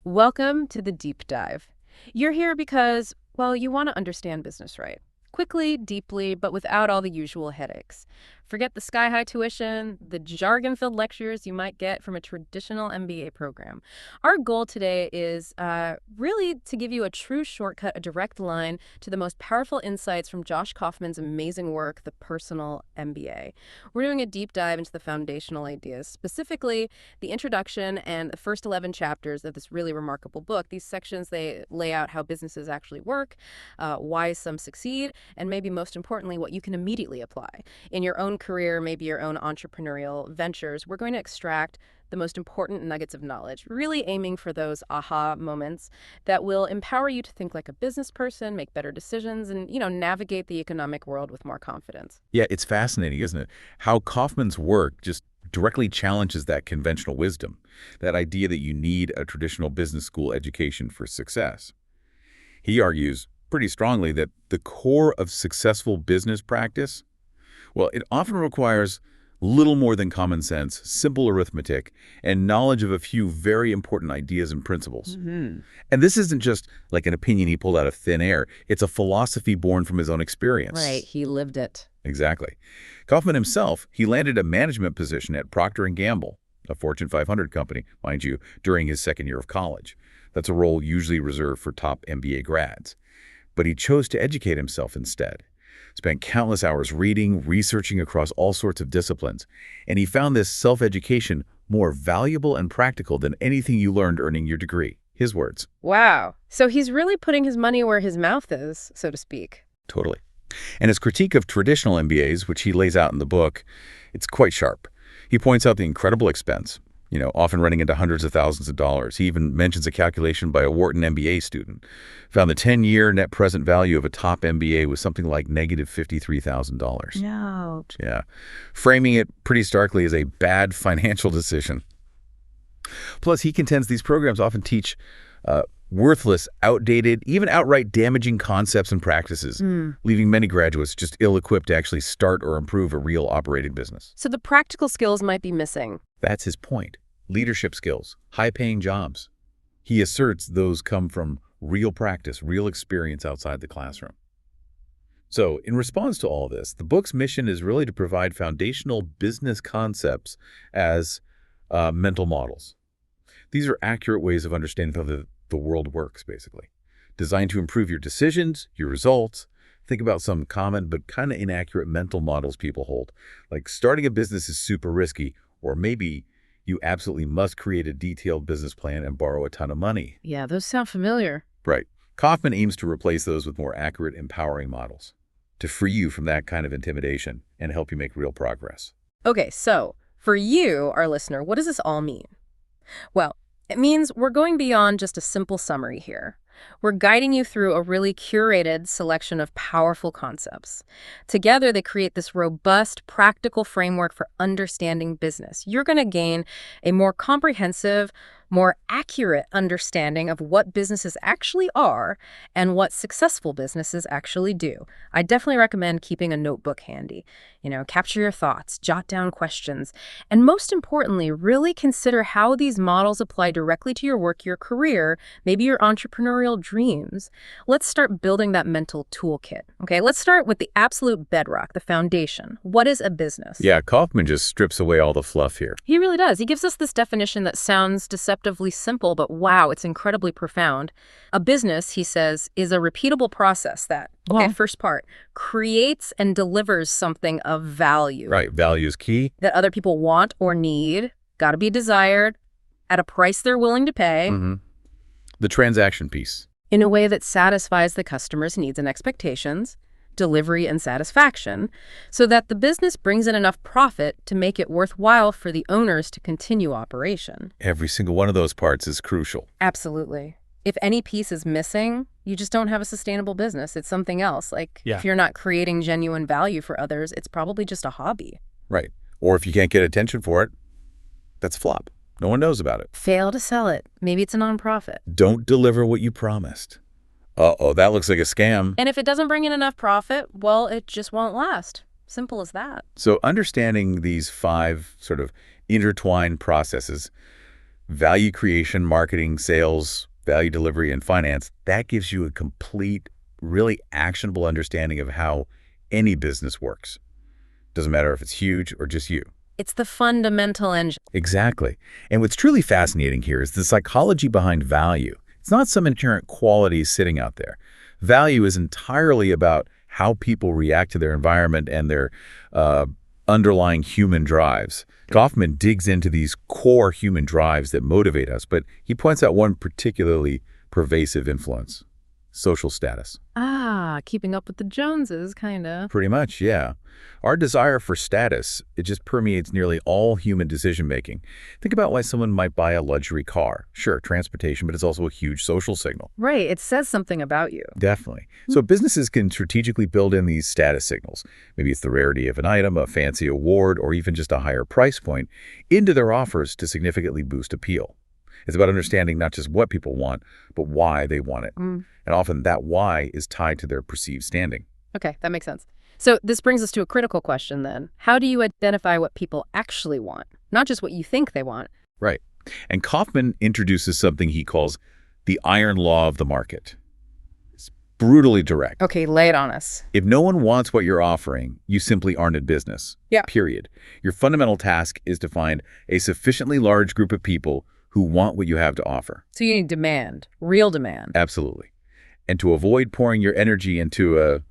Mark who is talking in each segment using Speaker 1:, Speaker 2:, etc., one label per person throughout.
Speaker 1: Welcome to the deep dive. You're here because, well, you want to understand business right. Quickly, deeply, but without all the usual headaches. Forget the sky-high tuition, the jargon-filled lectures you might get from a traditional MBA program. Our goal today is really to give you a true shortcut, a direct line to the most powerful insights from Josh Kaufman's amazing work, the Personal MBA. We're doing a deep dive into the foundational ideas, specifically the introduction and the first 11 chapters of this really remarkable book. These sections, they lay out how businesses actually work, why some succeed, and maybe most importantly, what you can immediately apply in your own career, maybe your own entrepreneurial ventures. We're going to extract the most important nuggets of knowledge, really aiming for those aha moments that will empower you to think like a business person, make better decisions, and, navigate the economic world with more confidence.
Speaker 2: Yeah, it's fascinating, isn't it? How Kaufman's work just directly challenges that conventional wisdom, that idea that you need a traditional business school education for success. He argues pretty strongly that the core of successful business practice, well, it often requires little more than common sense, simple arithmetic, and knowledge of a few very important ideas and principles. And this isn't just like an opinion he pulled out of thin air. It's a philosophy born from his own experience.
Speaker 1: Right, he lived it.
Speaker 2: Exactly. Kaufman himself, he landed a management position at Procter & Gamble, a Fortune 500 company, mind you, during his second year of college. That's a role usually reserved for top MBA grads. But he chose to educate himself instead. Spent countless hours reading, researching across all sorts of disciplines, and he found this self-education more valuable and practical than anything you learned earning your degree. His words.
Speaker 1: Wow. So he's really putting his money where his mouth is, so to speak.
Speaker 2: Totally. And his critique of traditional MBAs, which he lays out in the book, it's quite sharp. He points out the incredible expense, often running into hundreds of thousands of dollars. He even mentions a calculation by a Wharton MBA student. Found the 10-year net present value of a top MBA was something like negative $53,000.
Speaker 1: No.
Speaker 2: Yeah. Framing it pretty starkly as a bad financial decision. Plus, he contends these programs often teach worthless, outdated, even outright damaging concepts and practices, leaving many graduates just ill-equipped to actually start or improve a real operating business.
Speaker 1: So the practical skills might be missing.
Speaker 2: That's his point. Leadership skills, high-paying jobs. He asserts those come from real practice, real experience outside the classroom. So, in response to all this, the book's mission is really to provide foundational business concepts as mental models. These are accurate ways of understanding how the world works, basically. Designed to improve your decisions, your results. Think about some common but kind of inaccurate mental models people hold. Like starting a business is super risky, or maybe you absolutely must create a detailed business plan and borrow a ton of money.
Speaker 1: Yeah, those sound familiar.
Speaker 2: Right. Kaufman aims to replace those with more accurate, empowering models to free you from that kind of intimidation and help you make real progress.
Speaker 1: Okay, so for you, our listener, what does this all mean? Well, it means we're going beyond just a simple summary here. We're guiding you through a really curated selection of powerful concepts. Together, they create this robust, practical framework for understanding business. You're going to gain a more comprehensive, more accurate understanding of what businesses actually are and what successful businesses actually do. I definitely recommend keeping a notebook handy. Capture your thoughts, jot down questions, and most importantly, really consider how these models apply directly to your work, your career, maybe your entrepreneurial dreams. Let's start building that mental toolkit. Okay, let's start with the absolute bedrock, the foundation. What is a business?
Speaker 2: Yeah, Kaufman just strips away all the fluff here.
Speaker 1: He really does. He gives us this definition that sounds deceptively simple, but wow, it's incredibly profound. A business, he says, is a repeatable process that, first part, creates and delivers something of value.
Speaker 2: Right, value is key.
Speaker 1: That other people want or need, got to be desired, at a price they're willing to pay.
Speaker 2: The transaction piece.
Speaker 1: In a way that satisfies the customer's needs and expectations, delivery and satisfaction, so that the business brings in enough profit to make it worthwhile for the owners to continue operation.
Speaker 2: Every single one of those parts is crucial.
Speaker 1: Absolutely. If any piece is missing, you just don't have a sustainable business. It's something else. If you're not creating genuine value for others, it's probably just a hobby.
Speaker 2: Right. Or if you can't get attention for it, that's a flop. No one knows about it.
Speaker 1: Fail to sell it. Maybe it's a nonprofit.
Speaker 2: Don't deliver what you promised. Uh-oh, that looks like a scam.
Speaker 1: And if it doesn't bring in enough profit, well, it just won't last. Simple as that.
Speaker 2: So understanding these 5 sort of intertwined processes Value creation, marketing, sales, value delivery, and finance, that gives you a complete, really actionable understanding of how any business works. Doesn't matter if it's huge or just you.
Speaker 1: It's the fundamental engine.
Speaker 2: Exactly. And what's truly fascinating here is the psychology behind value. It's not some inherent quality sitting out there. Value is entirely about how people react to their environment and their underlying human drives. Goffman digs into these core human drives that motivate us, but he points out one particularly pervasive influence: social status.
Speaker 1: Keeping up with the Joneses, kinda.
Speaker 2: Pretty much, yeah. Our desire for status, it just permeates nearly all human decision-making. Think about why someone might buy a luxury car. Sure, transportation, but it's also a huge social signal.
Speaker 1: Right, it says something about you.
Speaker 2: Definitely. So businesses can strategically build in these status signals. Maybe it's the rarity of an item, a fancy award, or even just a higher price point into their offers to significantly boost appeal. It's about understanding not just what people want, but why they want it. And often that why is tied to their perceived standing.
Speaker 1: Okay, that makes sense. So this brings us to a critical question then. How do you identify what people actually want? Not just what you think they want.
Speaker 2: Right. And Kaufman introduces something he calls the iron law of the market. It's brutally direct.
Speaker 1: Okay, lay it on us.
Speaker 2: If no one wants what you're offering, you simply aren't in business.
Speaker 1: Yeah.
Speaker 2: Period. Your fundamental task is to find a sufficiently large group of people who want what you have to offer.
Speaker 1: So you need demand, real demand.
Speaker 2: Absolutely. And to avoid pouring your energy into a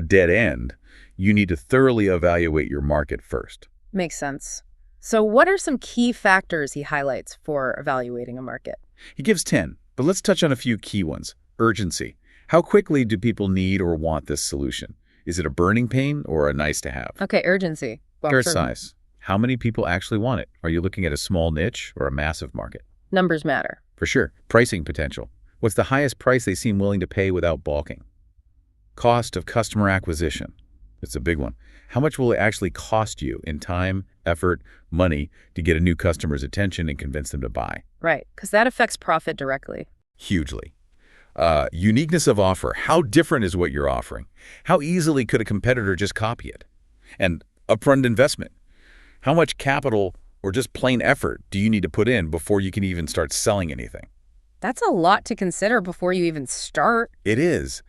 Speaker 2: dead end, you need to thoroughly evaluate your market first.
Speaker 1: Makes sense. So what are some key factors he highlights for evaluating a market?
Speaker 2: He gives 10, but let's touch on a few key ones. Urgency. How quickly do people need or want this solution? Is it a burning pain or a nice to have?
Speaker 1: Okay, urgency. Well,
Speaker 2: Market
Speaker 1: sure.
Speaker 2: size. How many people actually want it? Are you looking at a small niche or a massive market?
Speaker 1: Numbers matter.
Speaker 2: For sure. Pricing potential. What's the highest price they seem willing to pay without balking? Cost of customer acquisition. It's a big one. How much will it actually cost you in time, effort, money to get a new customer's attention and convince them to buy?
Speaker 1: Right, because that affects profit directly.
Speaker 2: Hugely. Uniqueness of offer. How different is what you're offering? How easily could a competitor just copy it? And upfront investment. How much capital or just plain effort do you need to put in before you can even start selling anything?
Speaker 1: That's a lot to consider before you even start.
Speaker 2: It is.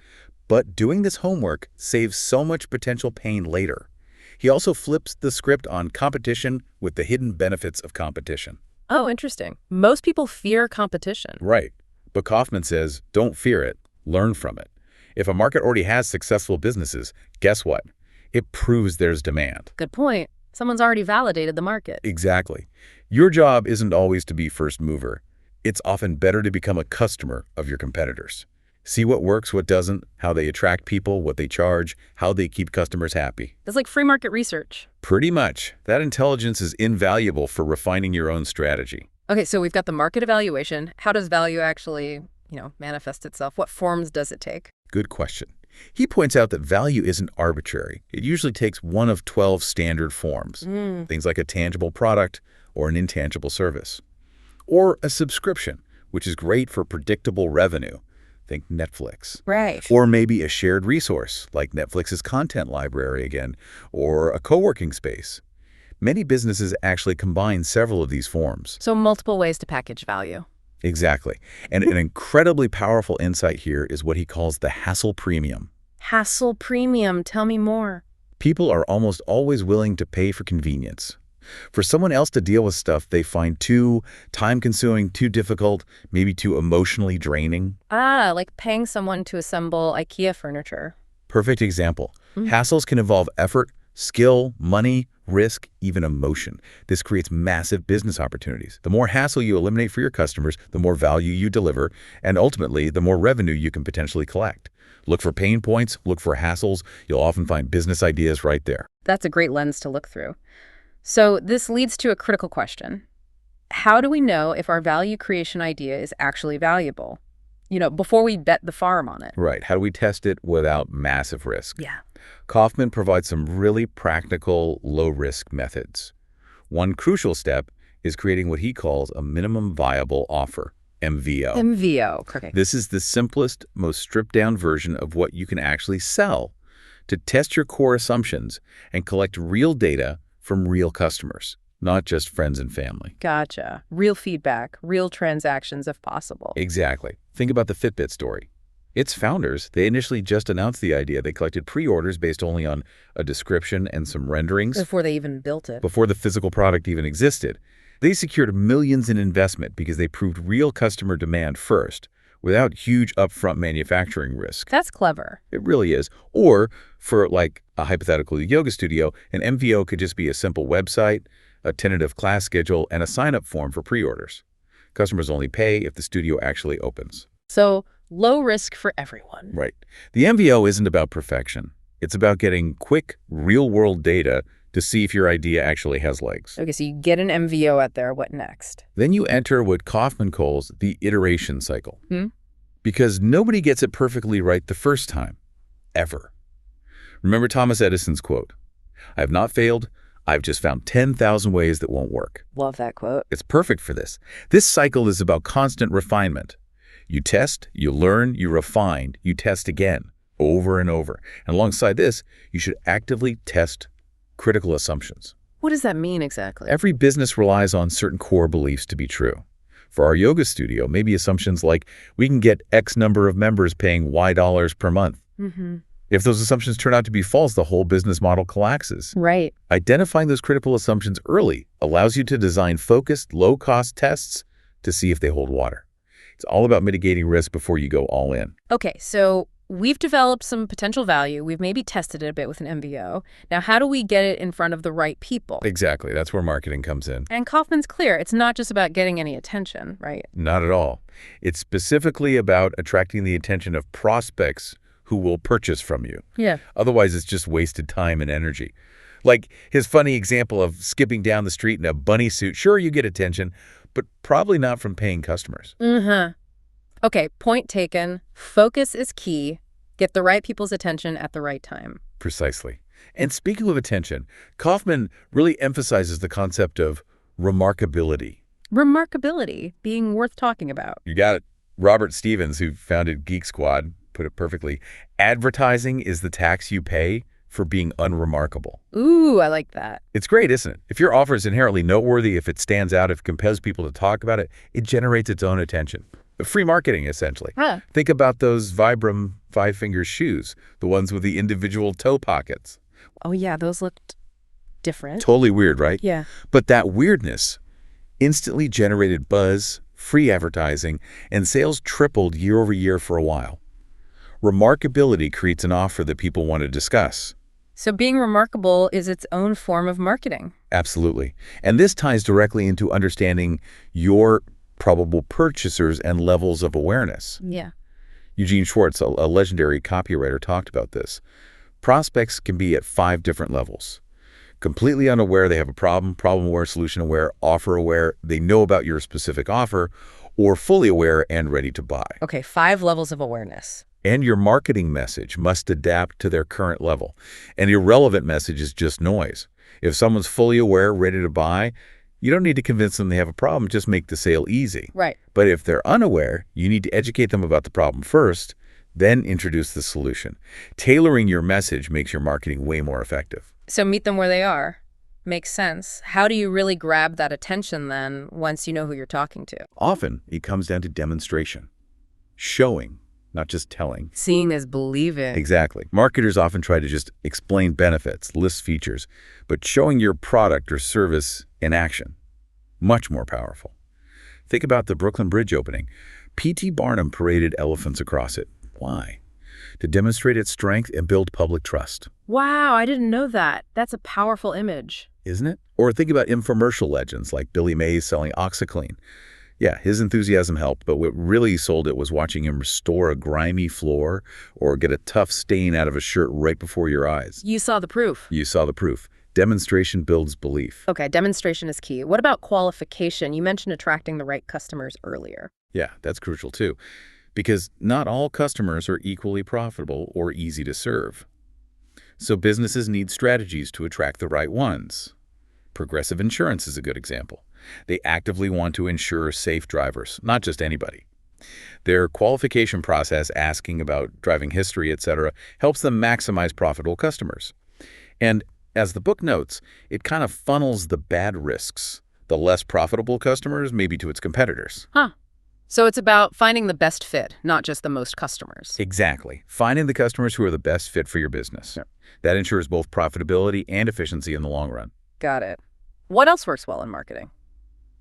Speaker 2: But doing this homework saves so much potential pain later. He also flips the script on competition with the hidden benefits of competition.
Speaker 1: Oh, interesting. Most people fear competition.
Speaker 2: Right. But Kaufman says, don't fear it, learn from it. If a market already has successful businesses, guess what? It proves there's demand.
Speaker 1: Good point. Someone's already validated the market.
Speaker 2: Exactly. Your job isn't always to be first mover. It's often better to become a customer of your competitors. See what works, what doesn't, how they attract people, what they charge, how they keep customers happy.
Speaker 1: It's like free market research.
Speaker 2: Pretty much. That intelligence is invaluable for refining your own strategy.
Speaker 1: Okay, so we've got the market evaluation. How does value actually, manifest itself? What forms does it take?
Speaker 2: Good question. He points out that value isn't arbitrary. It usually takes one of 12 standard forms. Things like a tangible product or an intangible service. Or a subscription, which is great for predictable revenue. Think Netflix.
Speaker 1: Right.
Speaker 2: Or maybe a shared resource, like Netflix's content library again, or a co-working space. Many businesses actually combine several of these forms.
Speaker 1: So multiple ways to package value.
Speaker 2: Exactly. And an incredibly powerful insight here is what he calls the hassle premium.
Speaker 1: Hassle premium. Tell me more.
Speaker 2: People are almost always willing to pay for convenience. For someone else to deal with stuff they find too time-consuming, too difficult, maybe too emotionally draining.
Speaker 1: Like paying someone to assemble IKEA furniture.
Speaker 2: Perfect example. Hassles can involve effort, skill, money, risk, even emotion. This creates massive business opportunities. The more hassle you eliminate for your customers, the more value you deliver, and ultimately, the more revenue you can potentially collect. Look for pain points, look for hassles. You'll often find business ideas right there.
Speaker 1: That's a great lens to look through. So this leads to a critical question. How do we know if our value creation idea is actually valuable? Before we bet the farm on it.
Speaker 2: Right. How do we test it without massive risk?
Speaker 1: Yeah.
Speaker 2: Kaufman provides some really practical, low-risk methods. One crucial step is creating what he calls a minimum viable offer, MVO.
Speaker 1: MVO. Okay.
Speaker 2: This is the simplest, most stripped-down version of what you can actually sell to test your core assumptions and collect real data from real customers. not just friends and family.
Speaker 1: Gotcha. Real feedback, real transactions if possible.
Speaker 2: Exactly. Think about the Fitbit story. Its founders, they initially just announced the idea. They collected pre-orders based only on a description and some renderings
Speaker 1: Before they even built it.
Speaker 2: before the physical product even existed. They secured millions in investment because they proved real customer demand first, without huge upfront manufacturing risk.
Speaker 1: That's clever.
Speaker 2: It really is. Or, for like a hypothetical yoga studio, an MVO could just be a simple website, a tentative class schedule, and a sign-up form for pre-orders. Customers only pay if the studio actually opens.
Speaker 1: So, low risk for everyone.
Speaker 2: Right. The MVO isn't about perfection. It's about getting quick, real-world data to see if your idea actually has legs.
Speaker 1: Okay, so you get an MVO out there. What next?
Speaker 2: Then you enter what Kaufman calls the iteration cycle. Because nobody gets it perfectly right the first time, ever. Remember Thomas Edison's quote, "I have not failed. I've just found 10,000 ways that won't work."
Speaker 1: Love that quote.
Speaker 2: It's perfect for this. This cycle is about constant refinement. You test, you learn, you refine, you test again, over and over. And alongside this, you should actively test critical assumptions.
Speaker 1: What does that mean exactly?
Speaker 2: Every business relies on certain core beliefs to be true. For our yoga studio, maybe assumptions like we can get X number of members paying Y dollars per month. If those assumptions turn out to be false, the whole business model collapses.
Speaker 1: Right.
Speaker 2: Identifying those critical assumptions early allows you to design focused, low-cost tests to see if they hold water. It's all about mitigating risk before you go all in.
Speaker 1: Okay, so we've developed some potential value. We've maybe tested it a bit with an MVO. Now, how do we get it in front of the right people?
Speaker 2: Exactly. That's where marketing comes in.
Speaker 1: And Kaufman's clear. It's not just about getting any attention, right?
Speaker 2: Not at all. It's specifically about attracting the attention of prospects who will purchase from you.
Speaker 1: Yeah.
Speaker 2: Otherwise, it's just wasted time and energy. Like his funny example of skipping down the street in a bunny suit. Sure, you get attention, but probably not from paying customers.
Speaker 1: Okay, point taken. Focus is key. Get the right people's attention at the right time.
Speaker 2: Precisely. And speaking of attention, Kaufman really emphasizes the concept of remarkability.
Speaker 1: Remarkability, being worth talking about.
Speaker 2: You got it. Robert Stevens, who founded Geek Squad, put it perfectly. Advertising is the tax you pay for being unremarkable.
Speaker 1: Ooh, I like that.
Speaker 2: It's great, isn't it? If your offer is inherently noteworthy, if it stands out, if it compels people to talk about it, it generates its own attention. Free marketing, essentially. Think about those Vibram five-finger shoes, the ones with the individual toe pockets.
Speaker 1: Oh, yeah, those looked different.
Speaker 2: Totally weird, right?
Speaker 1: Yeah.
Speaker 2: But that weirdness instantly generated buzz, free advertising, and sales tripled year over year for a while. Remarkability creates an offer that people want to discuss.
Speaker 1: So being remarkable is its own form of marketing.
Speaker 2: Absolutely. And this ties directly into understanding your probable purchasers and levels of awareness.
Speaker 1: Yeah.
Speaker 2: Eugene Schwartz, a legendary copywriter, talked about this. Prospects can be at 5 different levels. Completely unaware they have a problem, problem-aware, solution-aware, offer-aware, they know about your specific offer, or fully aware and ready to buy.
Speaker 1: Okay, 5 levels of awareness.
Speaker 2: And your marketing message must adapt to their current level. An irrelevant message is just noise. If someone's fully aware, ready to buy, you don't need to convince them they have a problem, just make the sale easy.
Speaker 1: Right.
Speaker 2: But if they're unaware, you need to educate them about the problem first, then introduce the solution. Tailoring your message makes your marketing way more effective.
Speaker 1: So meet them where they are. Makes sense. How do you really grab that attention then once you know who you're talking to?
Speaker 2: Often, it comes down to demonstration. Showing, not just telling.
Speaker 1: Seeing is believing.
Speaker 2: Exactly. Marketers often try to just explain benefits, list features, but showing your product or service in action, much more powerful. Think about the Brooklyn Bridge opening. P.T. Barnum paraded elephants across it. Why? To demonstrate its strength and build public trust.
Speaker 1: Wow, I didn't know that. That's a powerful image.
Speaker 2: Isn't it? Or think about infomercial legends like Billy Mays selling OxyClean. Yeah, his enthusiasm helped, but what really sold it was watching him restore a grimy floor or get a tough stain out of a shirt right before your eyes.
Speaker 1: You saw the proof.
Speaker 2: You saw the proof. Demonstration builds belief.
Speaker 1: Okay, demonstration is key. What about qualification? You mentioned attracting the right customers earlier.
Speaker 2: Yeah, that's crucial too, because not all customers are equally profitable or easy to serve. So businesses need strategies to attract the right ones. Progressive Insurance is a good example. They actively want to insure safe drivers, not just anybody. Their qualification process, asking about driving history, etc., helps them maximize profitable customers. And As the book notes, it kind of funnels the bad risks, the less profitable customers, maybe to its competitors.
Speaker 1: Huh. So it's about finding the best fit, not just the most customers.
Speaker 2: Exactly. Finding the customers who are the best fit for your business.
Speaker 1: Yep.
Speaker 2: That ensures both profitability and efficiency in the long run.
Speaker 1: Got it. What else works well in marketing?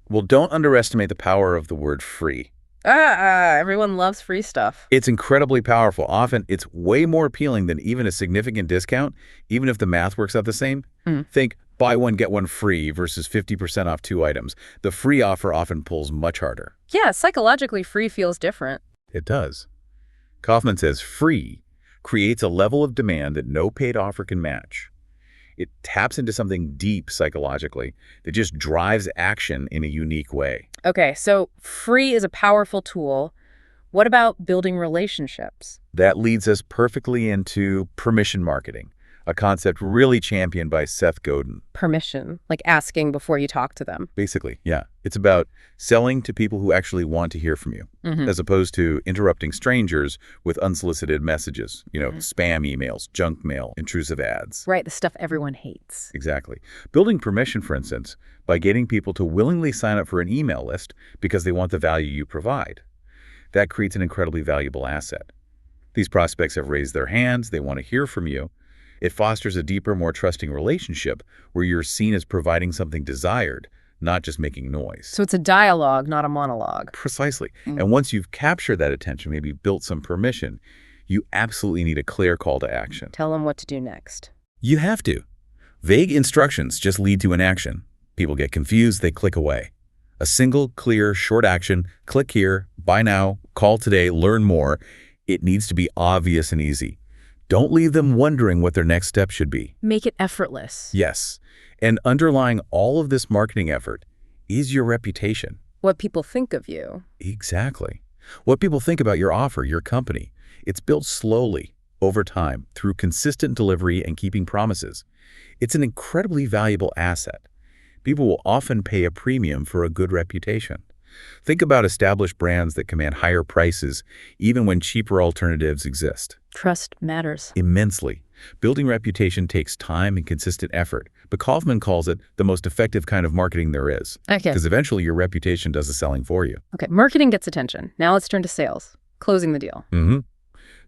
Speaker 2: Well, don't underestimate the power of the word free.
Speaker 1: Everyone loves free stuff.
Speaker 2: It's incredibly powerful. Often, it's way more appealing than even a significant discount, even if the math works out the same. Think buy one, get one free versus 50% off 2 items. The free offer often pulls much harder.
Speaker 1: Yeah, psychologically free feels different.
Speaker 2: It does. Kaufman says free creates a level of demand that no paid offer can match. It taps into something deep psychologically that just drives action in a unique way.
Speaker 1: Okay, so free is a powerful tool. What about building relationships?
Speaker 2: That leads us perfectly into permission marketing, a concept really championed by Seth Godin.
Speaker 1: Permission, like asking before you talk to them.
Speaker 2: Basically, yeah. It's about selling to people who actually want to hear from you, as opposed to interrupting strangers with unsolicited messages, spam emails, junk mail, intrusive ads.
Speaker 1: Right, the stuff everyone hates.
Speaker 2: Exactly. Building permission, for instance, by getting people to willingly sign up for an email list because they want the value you provide. That creates an incredibly valuable asset. These prospects have raised their hands, they want to hear from you. It fosters a deeper, more trusting relationship where you're seen as providing something desired, not just making noise.
Speaker 1: So it's a dialogue, not a monologue.
Speaker 2: Precisely. And once you've captured that attention, maybe built some permission, you absolutely need a clear call to action.
Speaker 1: Tell them what to do next.
Speaker 2: You have to. Vague instructions just lead to inaction. People get confused, they click away. A single, clear, short action, click here, buy now, call today, learn more. It needs to be obvious and easy. Don't leave them wondering what their next step should be.
Speaker 1: Make it effortless.
Speaker 2: Yes. And underlying all of this marketing effort is your reputation.
Speaker 1: What people think of you.
Speaker 2: Exactly. What people think about your offer, your company. It's built slowly, over time, through consistent delivery and keeping promises. It's an incredibly valuable asset. People will often pay a premium for a good reputation. Think about established brands that command higher prices even when cheaper alternatives exist.
Speaker 1: Trust matters.
Speaker 2: Immensely. Building reputation takes time and consistent effort, but Kaufman calls it the most effective kind of marketing there is.
Speaker 1: Okay.
Speaker 2: Because eventually your reputation does the selling for you.
Speaker 1: Okay, marketing gets attention. Now let's turn to sales. Closing the deal.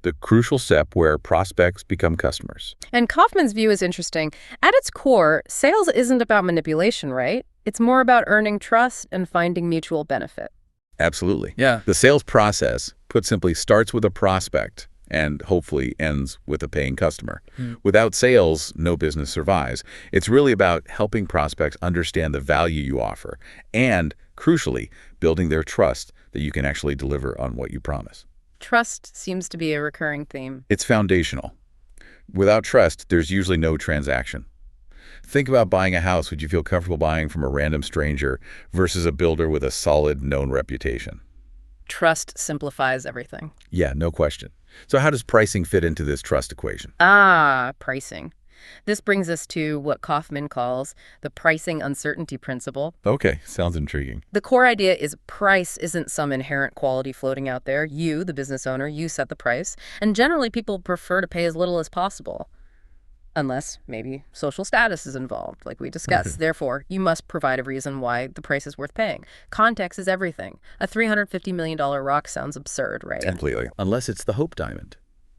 Speaker 2: The crucial step where prospects become customers.
Speaker 1: And Kaufman's view is interesting. At its core, sales isn't about manipulation, right? It's more about earning trust and finding mutual benefit.
Speaker 2: Absolutely.
Speaker 3: Yeah.
Speaker 2: The sales process, put simply, starts with a prospect and hopefully ends with a paying customer. Without sales, no business survives. It's really about helping prospects understand the value you offer and, crucially, building their trust that you can actually deliver on what you promise.
Speaker 1: Trust seems to be a recurring theme.
Speaker 2: It's foundational. Without trust, there's usually no transaction. Think about buying a house. Would you feel comfortable buying from a random stranger versus a builder with a solid, known reputation?
Speaker 1: Trust simplifies everything.
Speaker 2: Yeah, no question. So how does pricing fit into this trust equation?
Speaker 1: Pricing. This brings us to what Kaufman calls the pricing uncertainty principle.
Speaker 2: Okay, sounds intriguing.
Speaker 1: The core idea is price isn't some inherent quality floating out there. You, the business owner, you set the price. And generally, people prefer to pay as little as possible. Unless maybe social status is involved, like we discussed. Therefore, you must provide a reason why the price is worth paying. Context is everything. A $350 million rock sounds absurd, right?
Speaker 2: Completely. Unless it's the Hope Diamond.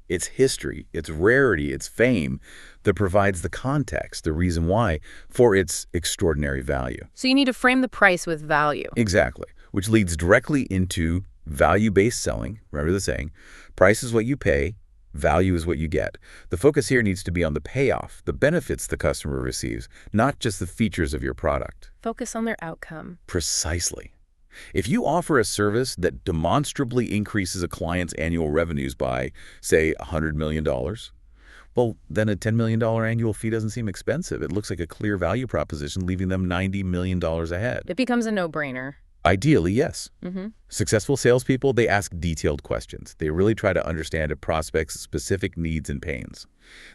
Speaker 2: It's history, it's rarity, it's fame that provides the context, the reason why, for its extraordinary value.
Speaker 1: So you need to frame the price with value.
Speaker 2: Exactly, which leads directly into value-based selling. Remember the saying, price is what you pay, value is what you get. The focus here needs to be on the payoff, the benefits the customer receives, not just the features of your product.
Speaker 1: Focus on their outcome.
Speaker 2: Precisely. If you offer a service that demonstrably increases a client's annual revenues by, say, $100 million, well, then a $10 million annual fee doesn't seem expensive. It looks like a clear value proposition, leaving them $90 million ahead.
Speaker 1: It becomes a no-brainer.
Speaker 2: Ideally, yes.
Speaker 1: Mm-hmm.
Speaker 2: Successful salespeople, they ask detailed questions. They really try to understand a prospect's specific needs and pains.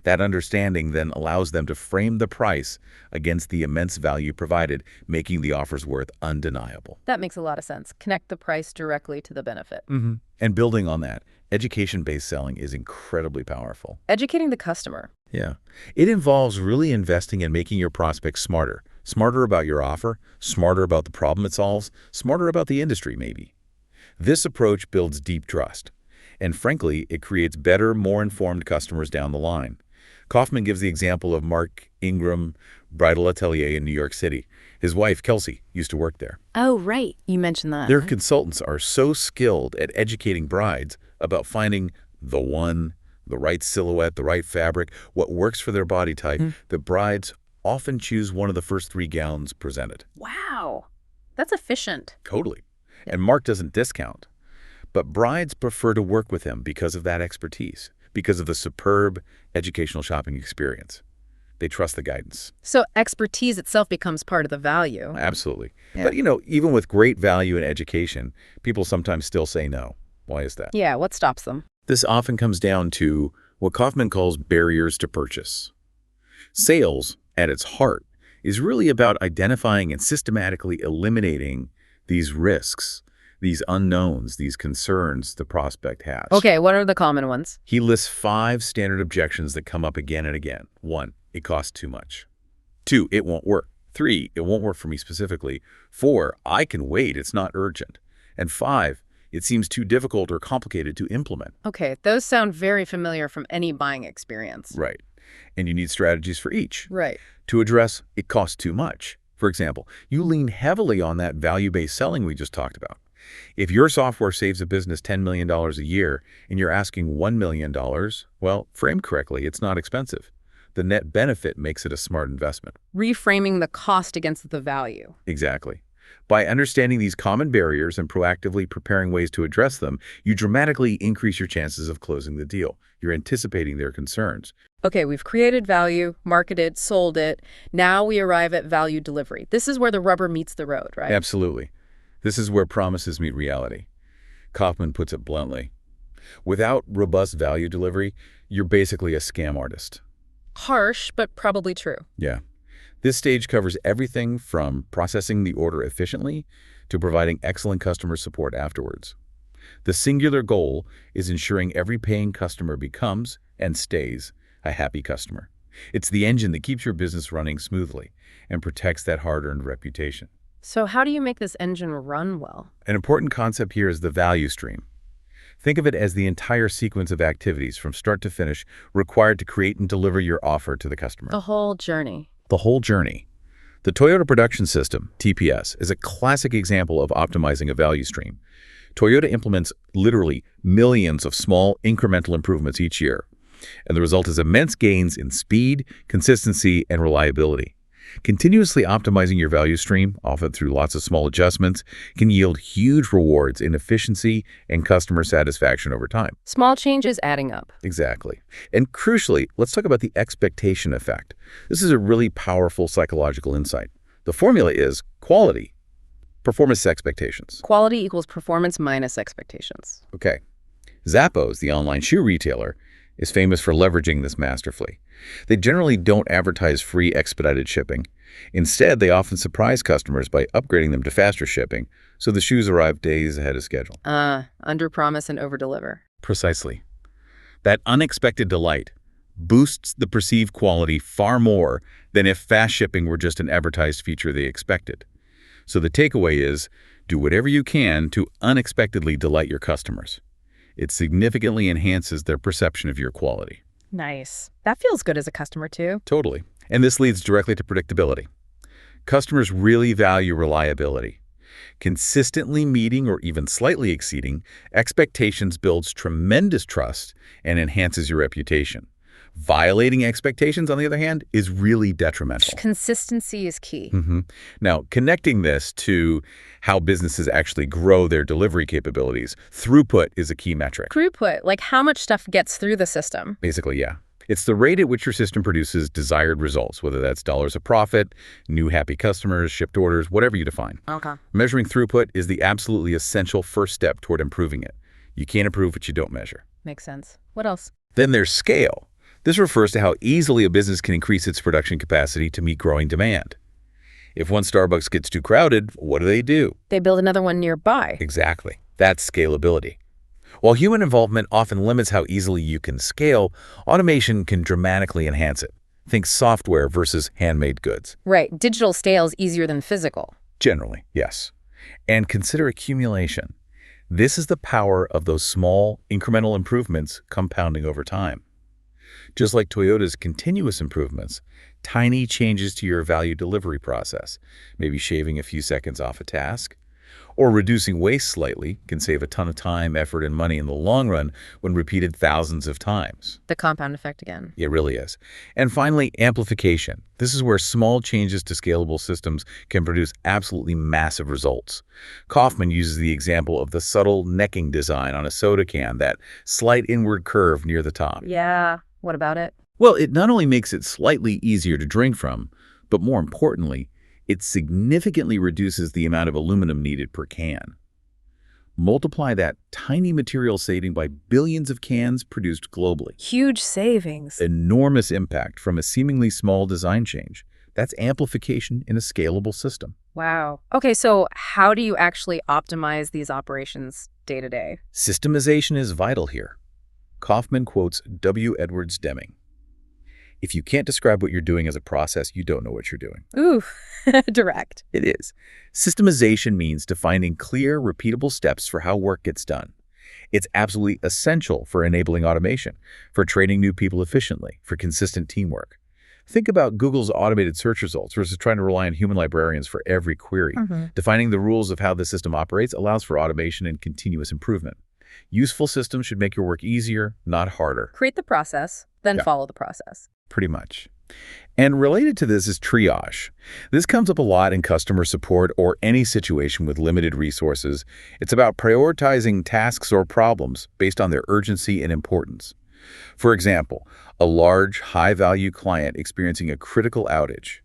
Speaker 2: That understanding then allows them to frame the price against the immense value provided, making the offer's worth undeniable.
Speaker 1: That makes a lot of sense. Connect the price directly to the benefit.
Speaker 2: And building on that, education-based selling is incredibly powerful.
Speaker 1: Educating the customer.
Speaker 2: Yeah. It involves really investing in making your prospects smarter. Smarter about your offer, smarter about the problem it solves, smarter about the industry, maybe. This approach builds deep trust. And frankly, it creates better, more informed customers down the line. Kaufman gives the example of Mark Ingram Bridal Atelier in New York City. His wife, Kelsey, used to work there.
Speaker 1: Oh, right. You mentioned that.
Speaker 2: Their consultants are so skilled at educating brides about finding the one, the right silhouette, the right fabric, what works for their body type, that brides often choose one of the first 3 gowns presented.
Speaker 1: Wow. That's efficient.
Speaker 2: Totally. And Mark doesn't discount. But brides prefer to work with him because of that expertise, because of the superb educational shopping experience. They trust the guidance.
Speaker 1: So expertise itself becomes part of the value.
Speaker 2: Absolutely.
Speaker 1: Yeah.
Speaker 2: But, even with great value in education, people sometimes still say no. Why is that?
Speaker 1: Yeah, what stops them?
Speaker 2: This often comes down to what Kaufman calls barriers to purchase. Sales, at its heart, is really about identifying and systematically eliminating these risks, these unknowns, these concerns the prospect has.
Speaker 1: Okay, what are the common ones?
Speaker 2: He lists 5 standard objections that come up again and again. 1, it costs too much. 2, it won't work. 3, it won't work for me specifically. 4, I can wait, it's not urgent. And 5, it seems too difficult or complicated to implement.
Speaker 1: Okay, those sound very familiar from any buying experience.
Speaker 2: Right. And you need strategies for each.
Speaker 1: Right.
Speaker 2: To address, it costs too much. For example, you lean heavily on that value-based selling we just talked about. If your software saves a business $10 million a year and you're asking $1 million, well, framed correctly, it's not expensive. The net benefit makes it a smart investment.
Speaker 1: Reframing the cost against the value.
Speaker 2: Exactly. By understanding these common barriers and proactively preparing ways to address them, you dramatically increase your chances of closing the deal. You're anticipating their concerns.
Speaker 1: Okay, we've created value, marketed, sold it. Now we arrive at value delivery. This is where the rubber meets the road, right?
Speaker 2: Absolutely. This is where promises meet reality. Kaufman puts it bluntly. Without robust value delivery, you're basically a scam artist.
Speaker 1: Harsh, but probably true.
Speaker 2: Yeah. This stage covers everything from processing the order efficiently to providing excellent customer support afterwards. The singular goal is ensuring every paying customer becomes and stays a happy customer. It's the engine that keeps your business running smoothly and protects that hard-earned reputation.
Speaker 1: So how do you make this engine run well?
Speaker 2: An important concept here is the value stream. Think of it as the entire sequence of activities from start to finish required to create and deliver your offer to the customer.
Speaker 1: The whole journey.
Speaker 2: The whole journey. The Toyota Production System, TPS, is a classic example of optimizing a value stream. Toyota implements literally millions of small incremental improvements each year, and the result is immense gains in speed, consistency, and reliability. Continuously optimizing your value stream, often through lots of small adjustments, can yield huge rewards in efficiency and customer satisfaction over time.
Speaker 1: Small changes adding up.
Speaker 2: Exactly. And crucially, let's talk about the expectation effect. This is a really powerful psychological insight. The formula is quality, performance expectations.
Speaker 1: Quality equals performance minus expectations.
Speaker 2: Okay. Zappos, the online shoe retailer, is famous for leveraging this masterfully. They generally don't advertise free expedited shipping. Instead, they often surprise customers by upgrading them to faster shipping, so the shoes arrive days ahead of schedule.
Speaker 1: Under-promise and over-deliver.
Speaker 2: Precisely. That unexpected delight boosts the perceived quality far more than if fast shipping were just an advertised feature they expected. So the takeaway is, do whatever you can to unexpectedly delight your customers. It significantly enhances their perception of your quality.
Speaker 1: Nice. That feels good as a customer, too.
Speaker 2: Totally. And this leads directly to predictability. Customers really value reliability. Consistently meeting or even slightly exceeding expectations builds tremendous trust and enhances your reputation. Violating expectations, on the other hand, is really detrimental.
Speaker 1: Consistency is key.
Speaker 2: Now, connecting this to how businesses actually grow their delivery capabilities, throughput is a key metric.
Speaker 1: Throughput, like how much stuff gets through the system.
Speaker 2: Basically, yeah. It's the rate at which your system produces desired results, whether that's dollars of profit, new happy customers, shipped orders, whatever you define.
Speaker 1: Okay.
Speaker 2: Measuring throughput is the absolutely essential first step toward improving it. You can't improve what you don't measure.
Speaker 1: Makes sense. What else?
Speaker 2: Then there's scale. This refers to how easily a business can increase its production capacity to meet growing demand. If one Starbucks gets too crowded, what do?
Speaker 1: They build another one nearby.
Speaker 2: Exactly. That's scalability. While human involvement often limits how easily you can scale, automation can dramatically enhance it. Think software versus handmade goods.
Speaker 1: Right. Digital scale is easier than physical.
Speaker 2: Generally, yes. And consider accumulation. This is the power of those small, incremental improvements compounding over time. Just like Toyota's continuous improvements, tiny changes to your value delivery process, maybe shaving a few seconds off a task, or reducing waste slightly can save a ton of time, effort, and money in the long run when repeated thousands of times.
Speaker 1: The compound effect again.
Speaker 2: It really is. And finally, amplification. This is where small changes to scalable systems can produce absolutely massive results. Kaufman uses the example of the subtle necking design on a soda can, that slight inward curve near the top.
Speaker 1: Yeah. What about it?
Speaker 2: Well, it not only makes it slightly easier to drink from, but more importantly, it significantly reduces the amount of aluminum needed per can. Multiply that tiny material saving by billions of cans produced globally.
Speaker 1: Huge savings.
Speaker 2: Enormous impact from a seemingly small design change. That's amplification in a scalable system.
Speaker 1: Wow. Okay, so how do you actually optimize these operations day to day?
Speaker 2: Systemization is vital here. Kaufman quotes W. Edwards Deming. If you can't describe what you're doing as a process, you don't know what you're doing.
Speaker 1: Ooh, direct.
Speaker 2: It is. Systemization means defining clear, repeatable steps for how work gets done. It's absolutely essential for enabling automation, for training new people efficiently, for consistent teamwork. Think about Google's automated search results versus trying to rely on human librarians for every query. Defining the rules of how the system operates allows for automation and continuous improvement. Useful systems should make your work easier, not harder.
Speaker 1: Create the process, then follow the process.
Speaker 2: Pretty much. And related to this is triage. This comes up a lot in customer support or any situation with limited resources. It's about prioritizing tasks or problems based on their urgency and importance. For example, a large, high-value client experiencing a critical outage.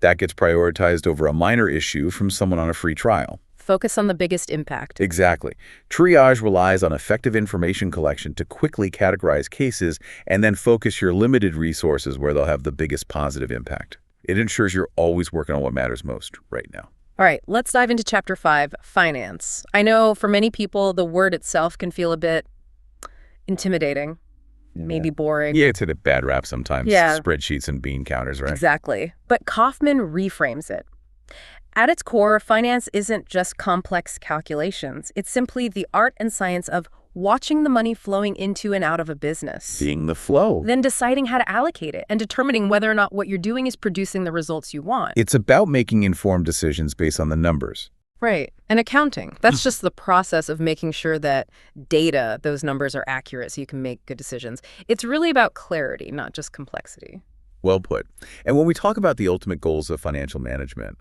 Speaker 2: That gets prioritized over a minor issue from someone on a free trial.
Speaker 1: Focus on the biggest impact.
Speaker 2: Exactly. Triage relies on effective information collection to quickly categorize cases and then focus your limited resources where they'll have the biggest positive impact. It ensures you're always working on what matters most right now.
Speaker 1: All right, let's dive into Chapter 5, Finance. I know for many people, the word itself can feel a bit intimidating, maybe boring.
Speaker 2: Yeah, it's a bad rap sometimes.
Speaker 1: Yeah.
Speaker 2: Spreadsheets and bean counters, right?
Speaker 1: Exactly. But Kaufman reframes it. At its core, finance isn't just complex calculations. It's simply the art and science of watching the money flowing into and out of a business.
Speaker 2: Seeing the flow.
Speaker 1: Then deciding how to allocate it and determining whether or not what you're doing is producing the results you want.
Speaker 2: It's about making informed decisions based on the numbers.
Speaker 1: Right. And accounting. That's just the process of making sure that data, those numbers are accurate so you can make good decisions. It's really about clarity, not just complexity.
Speaker 2: Well put. And when we talk about the ultimate goals of financial management,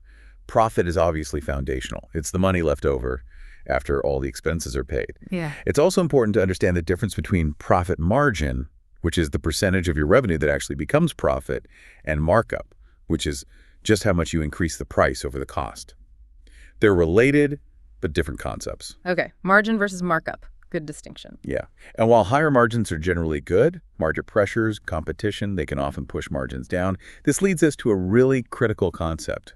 Speaker 2: profit is obviously foundational. It's the money left over after all the expenses are paid.
Speaker 1: Yeah.
Speaker 2: It's also important to understand the difference between profit margin, which is the percentage of your revenue that actually becomes profit, and markup, which is just how much you increase the price over the cost. They're related, but different concepts.
Speaker 1: Okay. Margin versus markup. Good distinction.
Speaker 2: Yeah. And while higher margins are generally good, market pressures, competition, they can often push margins down. This leads us to a really critical concept.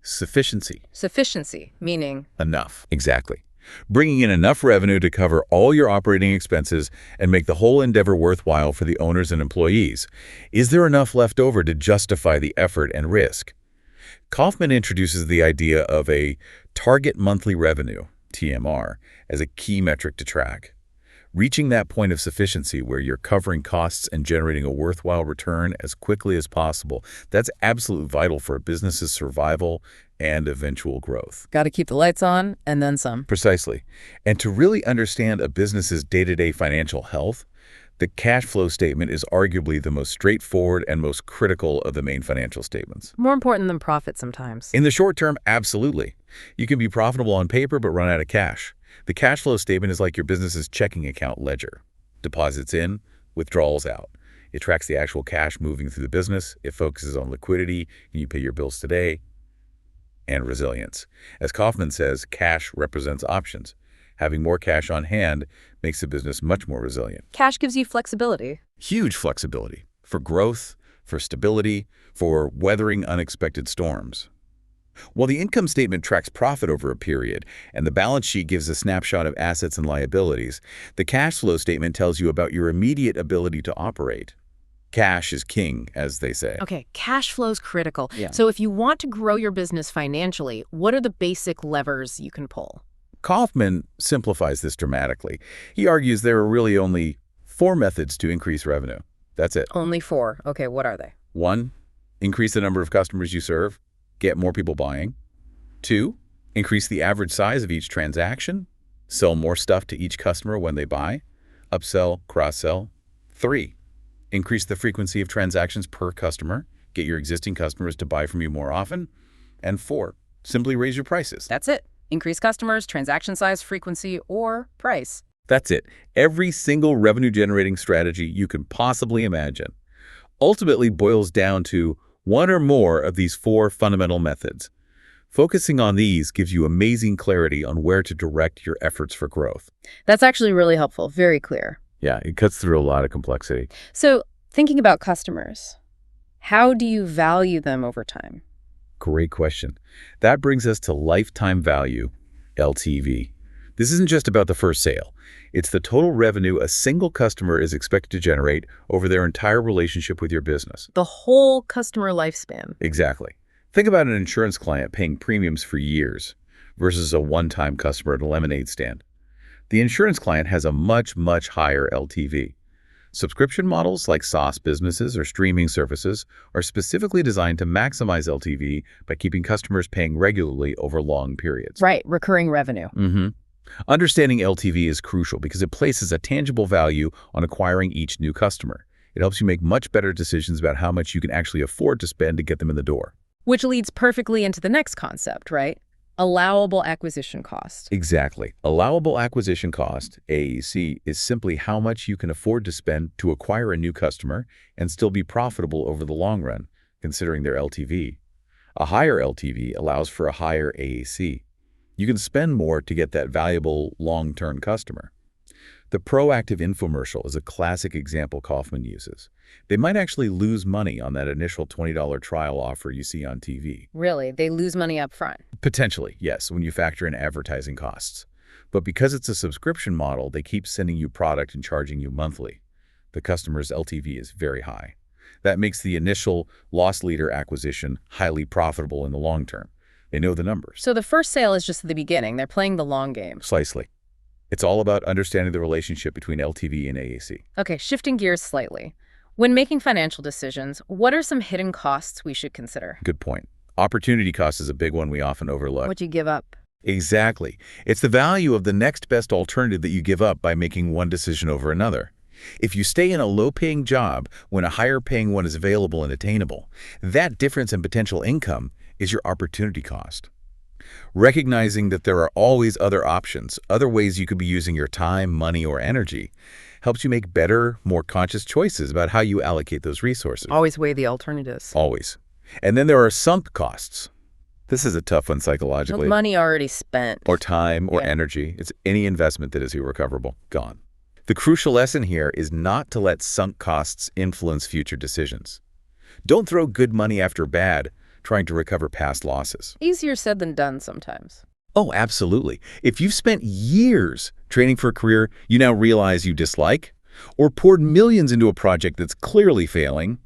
Speaker 2: Sufficiency.
Speaker 1: Sufficiency, meaning?
Speaker 2: Enough. Exactly. Bringing in enough revenue to cover all your operating expenses and make the whole endeavor worthwhile for the owners and employees. Is there enough left over to justify the effort and risk? Kaufman introduces the idea of a target monthly revenue, TMR, as a key metric to track. Reaching that point of sufficiency where you're covering costs and generating a worthwhile return as quickly as possible, that's absolutely vital for a business's survival and eventual growth.
Speaker 1: Got to keep the lights on and then some.
Speaker 2: Precisely. And to really understand a business's day-to-day financial health, the cash flow statement is arguably the most straightforward and most critical of the main financial statements.
Speaker 1: More important than profit sometimes.
Speaker 2: In the short term, absolutely. You can be profitable on paper but run out of cash. The cash flow statement is like your business's checking account ledger. Deposits in, withdrawals out. It tracks the actual cash moving through the business. It focuses on liquidity. Can you pay your bills today? And resilience. As Kaufman says, cash represents options. Having more cash on hand makes the business much more resilient.
Speaker 1: Cash gives you flexibility.
Speaker 2: Huge flexibility for growth, for stability, for weathering unexpected storms. While the income statement tracks profit over a period and the balance sheet gives a snapshot of assets and liabilities, the cash flow statement tells you about your immediate ability to operate. Cash is king, as they say.
Speaker 1: Okay, cash flow's critical.
Speaker 2: Yeah.
Speaker 1: So if you want to grow your business financially, what are the basic levers you can pull?
Speaker 2: Kaufman simplifies this dramatically. He argues there are really only 4 methods to increase revenue. That's it.
Speaker 1: Only 4. Okay, what are they?
Speaker 2: 1, increase the number of customers you serve. Get more people buying. 2, increase the average size of each transaction. Sell more stuff to each customer when they buy. Upsell, cross-sell. 3, increase the frequency of transactions per customer. Get your existing customers to buy from you more often. And 4, simply raise your prices.
Speaker 1: That's it. Increase customers, transaction size, frequency, or price.
Speaker 2: That's it. Every single revenue-generating strategy you can possibly imagine ultimately boils down to one or more of these 4 fundamental methods. Focusing on these gives you amazing clarity on where to direct your efforts for growth.
Speaker 1: That's actually really helpful. Very clear.
Speaker 2: Yeah, it cuts through a lot of complexity.
Speaker 1: So, thinking about customers, how do you value them over time?
Speaker 2: Great question. That brings us to lifetime value, LTV. This isn't just about the first sale. It's the total revenue a single customer is expected to generate over their entire relationship with your business.
Speaker 1: The whole customer lifespan.
Speaker 2: Exactly. Think about an insurance client paying premiums for years versus a one-time customer at a lemonade stand. The insurance client has a much, much higher LTV. Subscription models like SaaS businesses or streaming services are specifically designed to maximize LTV by keeping customers paying regularly over long periods.
Speaker 1: Right, recurring revenue.
Speaker 2: Understanding LTV is crucial because it places a tangible value on acquiring each new customer. It helps you make much better decisions about how much you can actually afford to spend to get them in the door.
Speaker 1: Which leads perfectly into the next concept, right? Allowable acquisition cost.
Speaker 2: Exactly. Allowable acquisition cost, AAC, is simply how much you can afford to spend to acquire a new customer and still be profitable over the long run, considering their LTV. A higher LTV allows for a higher AAC. You can spend more to get that valuable long-term customer. The proactive infomercial is a classic example Kaufman uses. They might actually lose money on that initial $20 trial offer you see on TV.
Speaker 1: Really? They lose money up front?
Speaker 2: Potentially, yes, when you factor in advertising costs. But because it's a subscription model, they keep sending you product and charging you monthly. The customer's LTV is very high. That makes the initial loss leader acquisition highly profitable in the long term. They know the numbers.
Speaker 1: So the first sale is just the beginning. They're playing the long game.
Speaker 2: Precisely. It's all about understanding the relationship between LTV and AAC.
Speaker 1: Okay, shifting gears slightly. When making financial decisions, what are some hidden costs we should consider?
Speaker 2: Good point. Opportunity cost is a big one we often overlook.
Speaker 1: What you give up?
Speaker 2: Exactly. It's the value of the next best alternative that you give up by making one decision over another. If you stay in a low-paying job when a higher-paying one is available and attainable, that difference in potential income is your opportunity cost. Recognizing that there are always other options, other ways you could be using your time, money, or energy, helps you make better, more conscious choices about how you allocate those resources.
Speaker 1: Always weigh the alternatives.
Speaker 2: Always. And then there are sunk costs. This is a tough one psychologically.
Speaker 1: Money already spent.
Speaker 2: Or time, or energy. It's any investment that is irrecoverable. Gone. The crucial lesson here is not to let sunk costs influence future decisions. Don't throw good money after bad, trying to recover past losses.
Speaker 1: Easier said than done sometimes.
Speaker 2: Oh, absolutely. If you've spent years training for a career you now realize you dislike, or poured millions into a project that's clearly failing,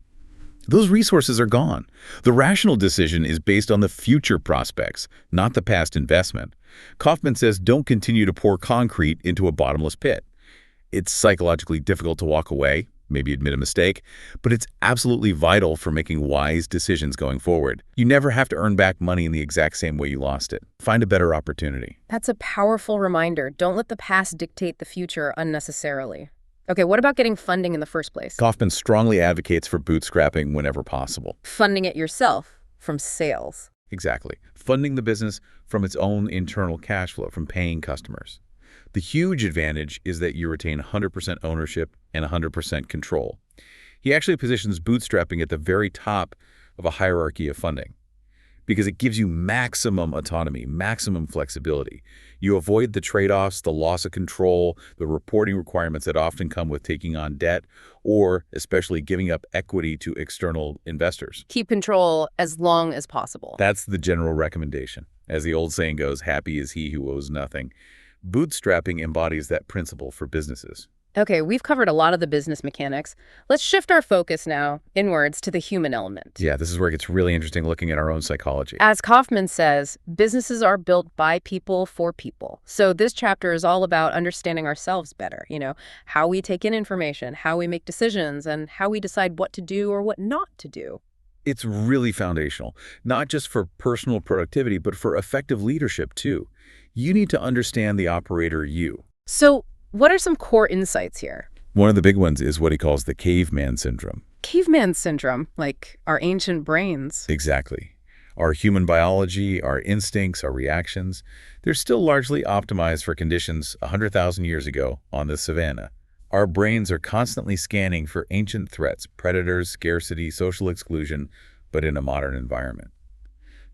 Speaker 2: those resources are gone. The rational decision is based on the future prospects, not the past investment. Kaufman says don't continue to pour concrete into a bottomless pit. It's psychologically difficult to walk away, maybe admit a mistake, but it's absolutely vital for making wise decisions going forward. You never have to earn back money in the exact same way you lost it. Find a better opportunity.
Speaker 1: That's a powerful reminder. Don't let the past dictate the future unnecessarily. Okay, what about getting funding in the first place?
Speaker 2: Kaufman strongly advocates for bootstrapping whenever possible.
Speaker 1: Funding it yourself from sales.
Speaker 2: Exactly. Funding the business from its own internal cash flow, from paying customers. The huge advantage is that you retain 100% ownership and 100% control. He actually positions bootstrapping at the very top of a hierarchy of funding because it gives you maximum autonomy, maximum flexibility. You avoid the trade-offs, the loss of control, the reporting requirements that often come with taking on debt, or especially giving up equity to external investors.
Speaker 1: Keep control as long as possible.
Speaker 2: That's the general recommendation. As the old saying goes, happy is he who owes nothing. Bootstrapping embodies that principle for businesses.
Speaker 1: Okay, we've covered a lot of the business mechanics. Let's shift our focus now inwards to the human element.
Speaker 2: Yeah, this is where it gets really interesting looking at our own psychology.
Speaker 1: As Kaufman says, businesses are built by people for people. So this chapter is all about understanding ourselves better, how we take in information, how we make decisions, and how we decide what to do or what not to do.
Speaker 2: It's really foundational, not just for personal productivity, but for effective leadership too. You need to understand the operator you.
Speaker 1: So what are some core insights here?
Speaker 2: One of the big ones is what he calls the caveman syndrome.
Speaker 1: Caveman syndrome, like our ancient brains.
Speaker 2: Exactly. Our human biology, our instincts, our reactions, they're still largely optimized for conditions 100,000 years ago on the savannah. Our brains are constantly scanning for ancient threats, predators, scarcity, social exclusion, but in a modern environment.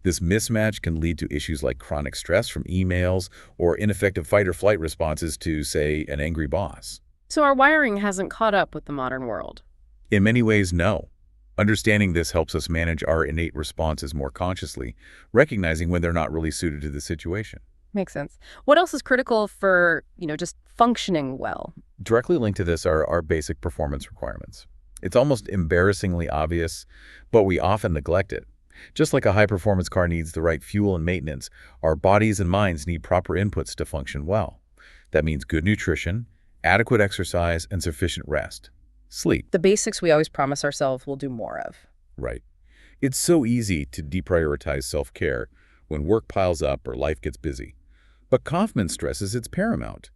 Speaker 2: This mismatch can lead to issues like chronic stress from emails or ineffective fight-or-flight responses to, say, an angry boss.
Speaker 1: So our wiring hasn't caught up with the modern world.
Speaker 2: In many ways, no. Understanding this helps us manage our innate responses more consciously, recognizing when they're not really suited to the situation.
Speaker 1: Makes sense. What else is critical for, just functioning well?
Speaker 2: Directly linked to this are our basic performance requirements. It's almost embarrassingly obvious, but we often neglect it. Just like a high-performance car needs the right fuel and maintenance, our bodies and minds need proper inputs to function well. That means good nutrition, adequate exercise, and sufficient rest. Sleep.
Speaker 1: The basics we always promise ourselves we'll do more of.
Speaker 2: Right. It's so easy to deprioritize self-care when work piles up or life gets busy. But Kaufman stresses it's paramount.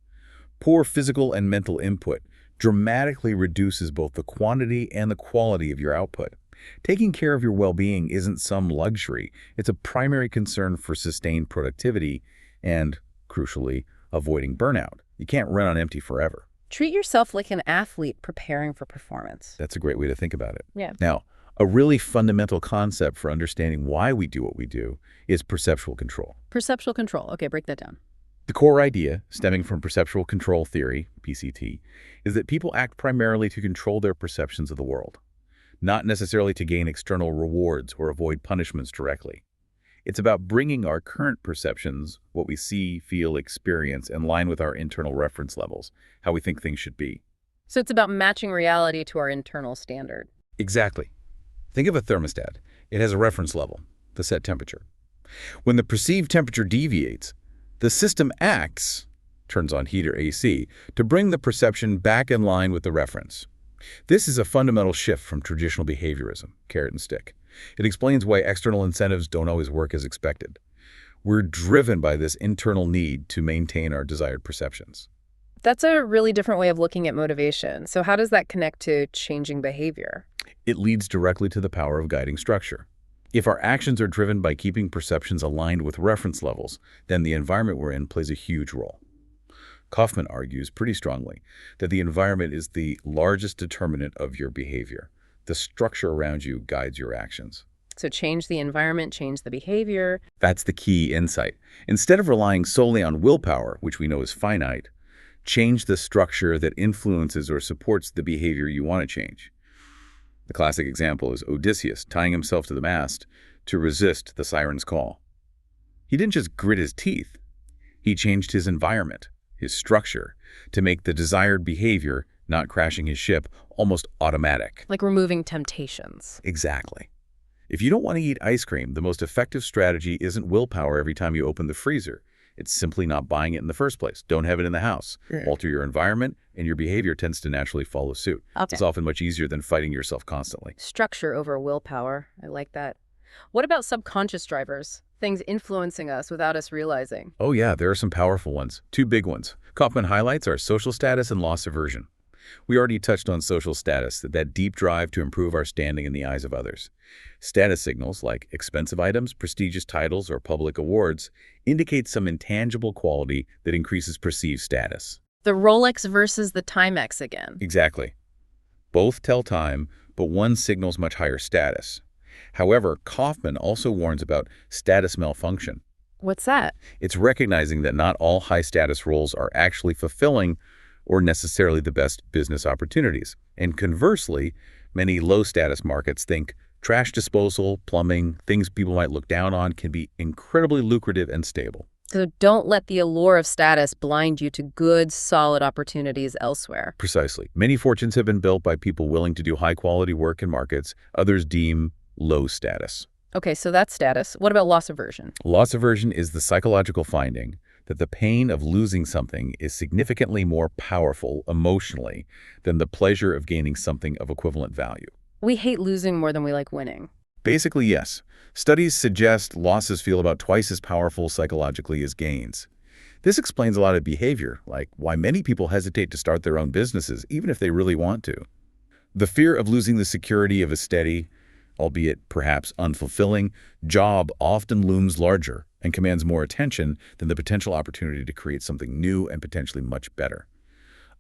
Speaker 2: Poor physical and mental input dramatically reduces both the quantity and the quality of your output. Taking care of your well-being isn't some luxury. It's a primary concern for sustained productivity and, crucially, avoiding burnout. You can't run on empty forever.
Speaker 1: Treat yourself like an athlete preparing for performance.
Speaker 2: That's a great way to think about it.
Speaker 1: Yeah.
Speaker 2: Now, a really fundamental concept for understanding why we do what we do is perceptual control.
Speaker 1: Perceptual control. Okay, break that down.
Speaker 2: The core idea, stemming from perceptual control theory, PCT, is that people act primarily to control their perceptions of the world, not necessarily to gain external rewards or avoid punishments directly. It's about bringing our current perceptions, what we see, feel, experience, in line with our internal reference levels, how we think things should be.
Speaker 1: So it's about matching reality to our internal standard.
Speaker 2: Exactly. Think of a thermostat. It has a reference level, the set temperature. When the perceived temperature deviates, the system acts, turns on heat or AC, to bring the perception back in line with the reference. This is a fundamental shift from traditional behaviorism, carrot and stick. It explains why external incentives don't always work as expected. We're driven by this internal need to maintain our desired perceptions.
Speaker 1: That's a really different way of looking at motivation. So how does that connect to changing behavior?
Speaker 2: It leads directly to the power of guiding structure. If our actions are driven by keeping perceptions aligned with reference levels, then the environment we're in plays a huge role. Kaufman argues pretty strongly that the environment is the largest determinant of your behavior. The structure around you guides your actions.
Speaker 1: So change the environment, change the behavior.
Speaker 2: That's the key insight. Instead of relying solely on willpower, which we know is finite, change the structure that influences or supports the behavior you want to change. The classic example is Odysseus tying himself to the mast to resist the siren's call. He didn't just grit his teeth. He changed his environment, his structure, to make the desired behavior, not crashing his ship, almost automatic.
Speaker 1: Like removing temptations.
Speaker 2: Exactly. If you don't want to eat ice cream, the most effective strategy isn't willpower every time you open the freezer. It's simply not buying it in the first place. Don't have it in the house. Alter your environment, and your behavior tends to naturally follow suit.
Speaker 1: Okay.
Speaker 2: It's often much easier than fighting yourself constantly.
Speaker 1: Structure over willpower. I like that. What about subconscious drivers? Things influencing us without us realizing.
Speaker 2: Oh yeah, there are some powerful ones. Two big ones. Kaufman highlights are social status and loss aversion. We already touched on social status, that deep drive to improve our standing in the eyes of others. Status signals like expensive items, prestigious titles, or public awards indicate some intangible quality that increases perceived status.
Speaker 1: The Rolex versus the Timex again.
Speaker 2: Exactly. Both tell time, but one signals much higher status. However, Kaufman also warns about status malfunction.
Speaker 1: What's that?
Speaker 2: It's recognizing that not all high-status roles are actually fulfilling or necessarily the best business opportunities. And conversely, many low-status markets think trash disposal, plumbing, things people might look down on can be incredibly lucrative and stable.
Speaker 1: So don't let the allure of status blind you to good, solid opportunities elsewhere.
Speaker 2: Precisely. Many fortunes have been built by people willing to do high-quality work in markets others deem low status.
Speaker 1: Okay, so that's status. What about loss aversion?
Speaker 2: Loss aversion is the psychological finding that the pain of losing something is significantly more powerful emotionally than the pleasure of gaining something of equivalent value.
Speaker 1: We hate losing more than we like winning.
Speaker 2: Basically, yes. Studies suggest losses feel about twice as powerful psychologically as gains. This explains a lot of behavior, like why many people hesitate to start their own businesses, even if they really want to. The fear of losing the security of a steady, albeit perhaps unfulfilling, job often looms larger and commands more attention than the potential opportunity to create something new and potentially much better.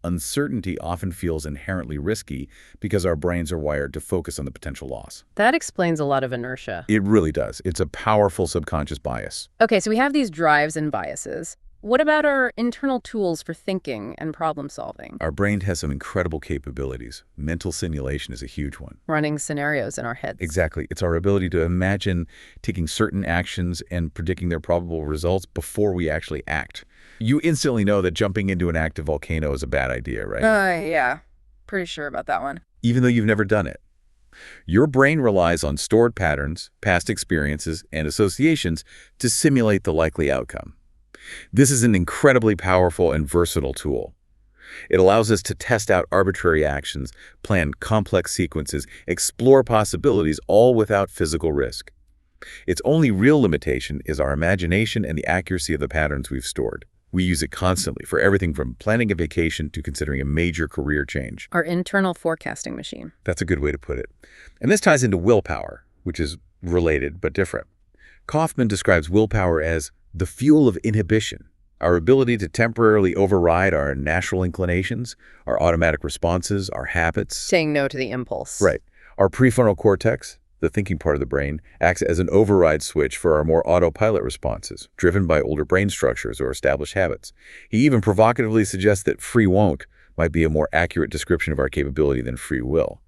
Speaker 2: Uncertainty often feels inherently risky because our brains are wired to focus on the potential loss.
Speaker 1: That explains a lot of inertia.
Speaker 2: It really does. It's a powerful subconscious bias.
Speaker 1: Okay, so we have these drives and biases. What about our internal tools for thinking and problem solving?
Speaker 2: Our brain has some incredible capabilities. Mental simulation is a huge one.
Speaker 1: Running scenarios in our heads.
Speaker 2: Exactly. It's our ability to imagine taking certain actions and predicting their probable results before we actually act. You instantly know that jumping into an active volcano is a bad idea, right?
Speaker 1: Yeah. Pretty sure about that one.
Speaker 2: Even though you've never done it. Your brain relies on stored patterns, past experiences, and associations to simulate the likely outcome. This is an incredibly powerful and versatile tool. It allows us to test out arbitrary actions, plan complex sequences, explore possibilities, all without physical risk. Its only real limitation is our imagination and the accuracy of the patterns we've stored. We use it constantly for everything from planning a vacation to considering a major career change.
Speaker 1: Our internal forecasting machine.
Speaker 2: That's a good way to put it. And this ties into willpower, which is related but different. Kaufman describes willpower as the fuel of inhibition, our ability to temporarily override our natural inclinations, our automatic responses, our habits.
Speaker 1: Saying no to the impulse.
Speaker 2: Right. Our prefrontal cortex, the thinking part of the brain, acts as an override switch for our more autopilot responses, driven by older brain structures or established habits. He even provocatively suggests that free won't might be a more accurate description of our capability than free will.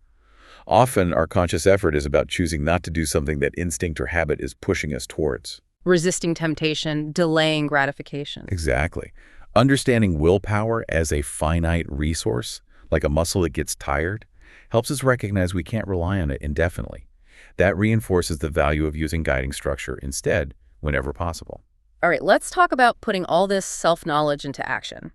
Speaker 2: Often, our conscious effort is about choosing not to do something that instinct or habit is pushing us towards.
Speaker 1: Resisting temptation, delaying gratification.
Speaker 2: Exactly. Understanding willpower as a finite resource, like a muscle that gets tired, helps us recognize we can't rely on it indefinitely. That reinforces the value of using guiding structure instead, whenever possible.
Speaker 1: All right, let's talk about putting all this self-knowledge into action.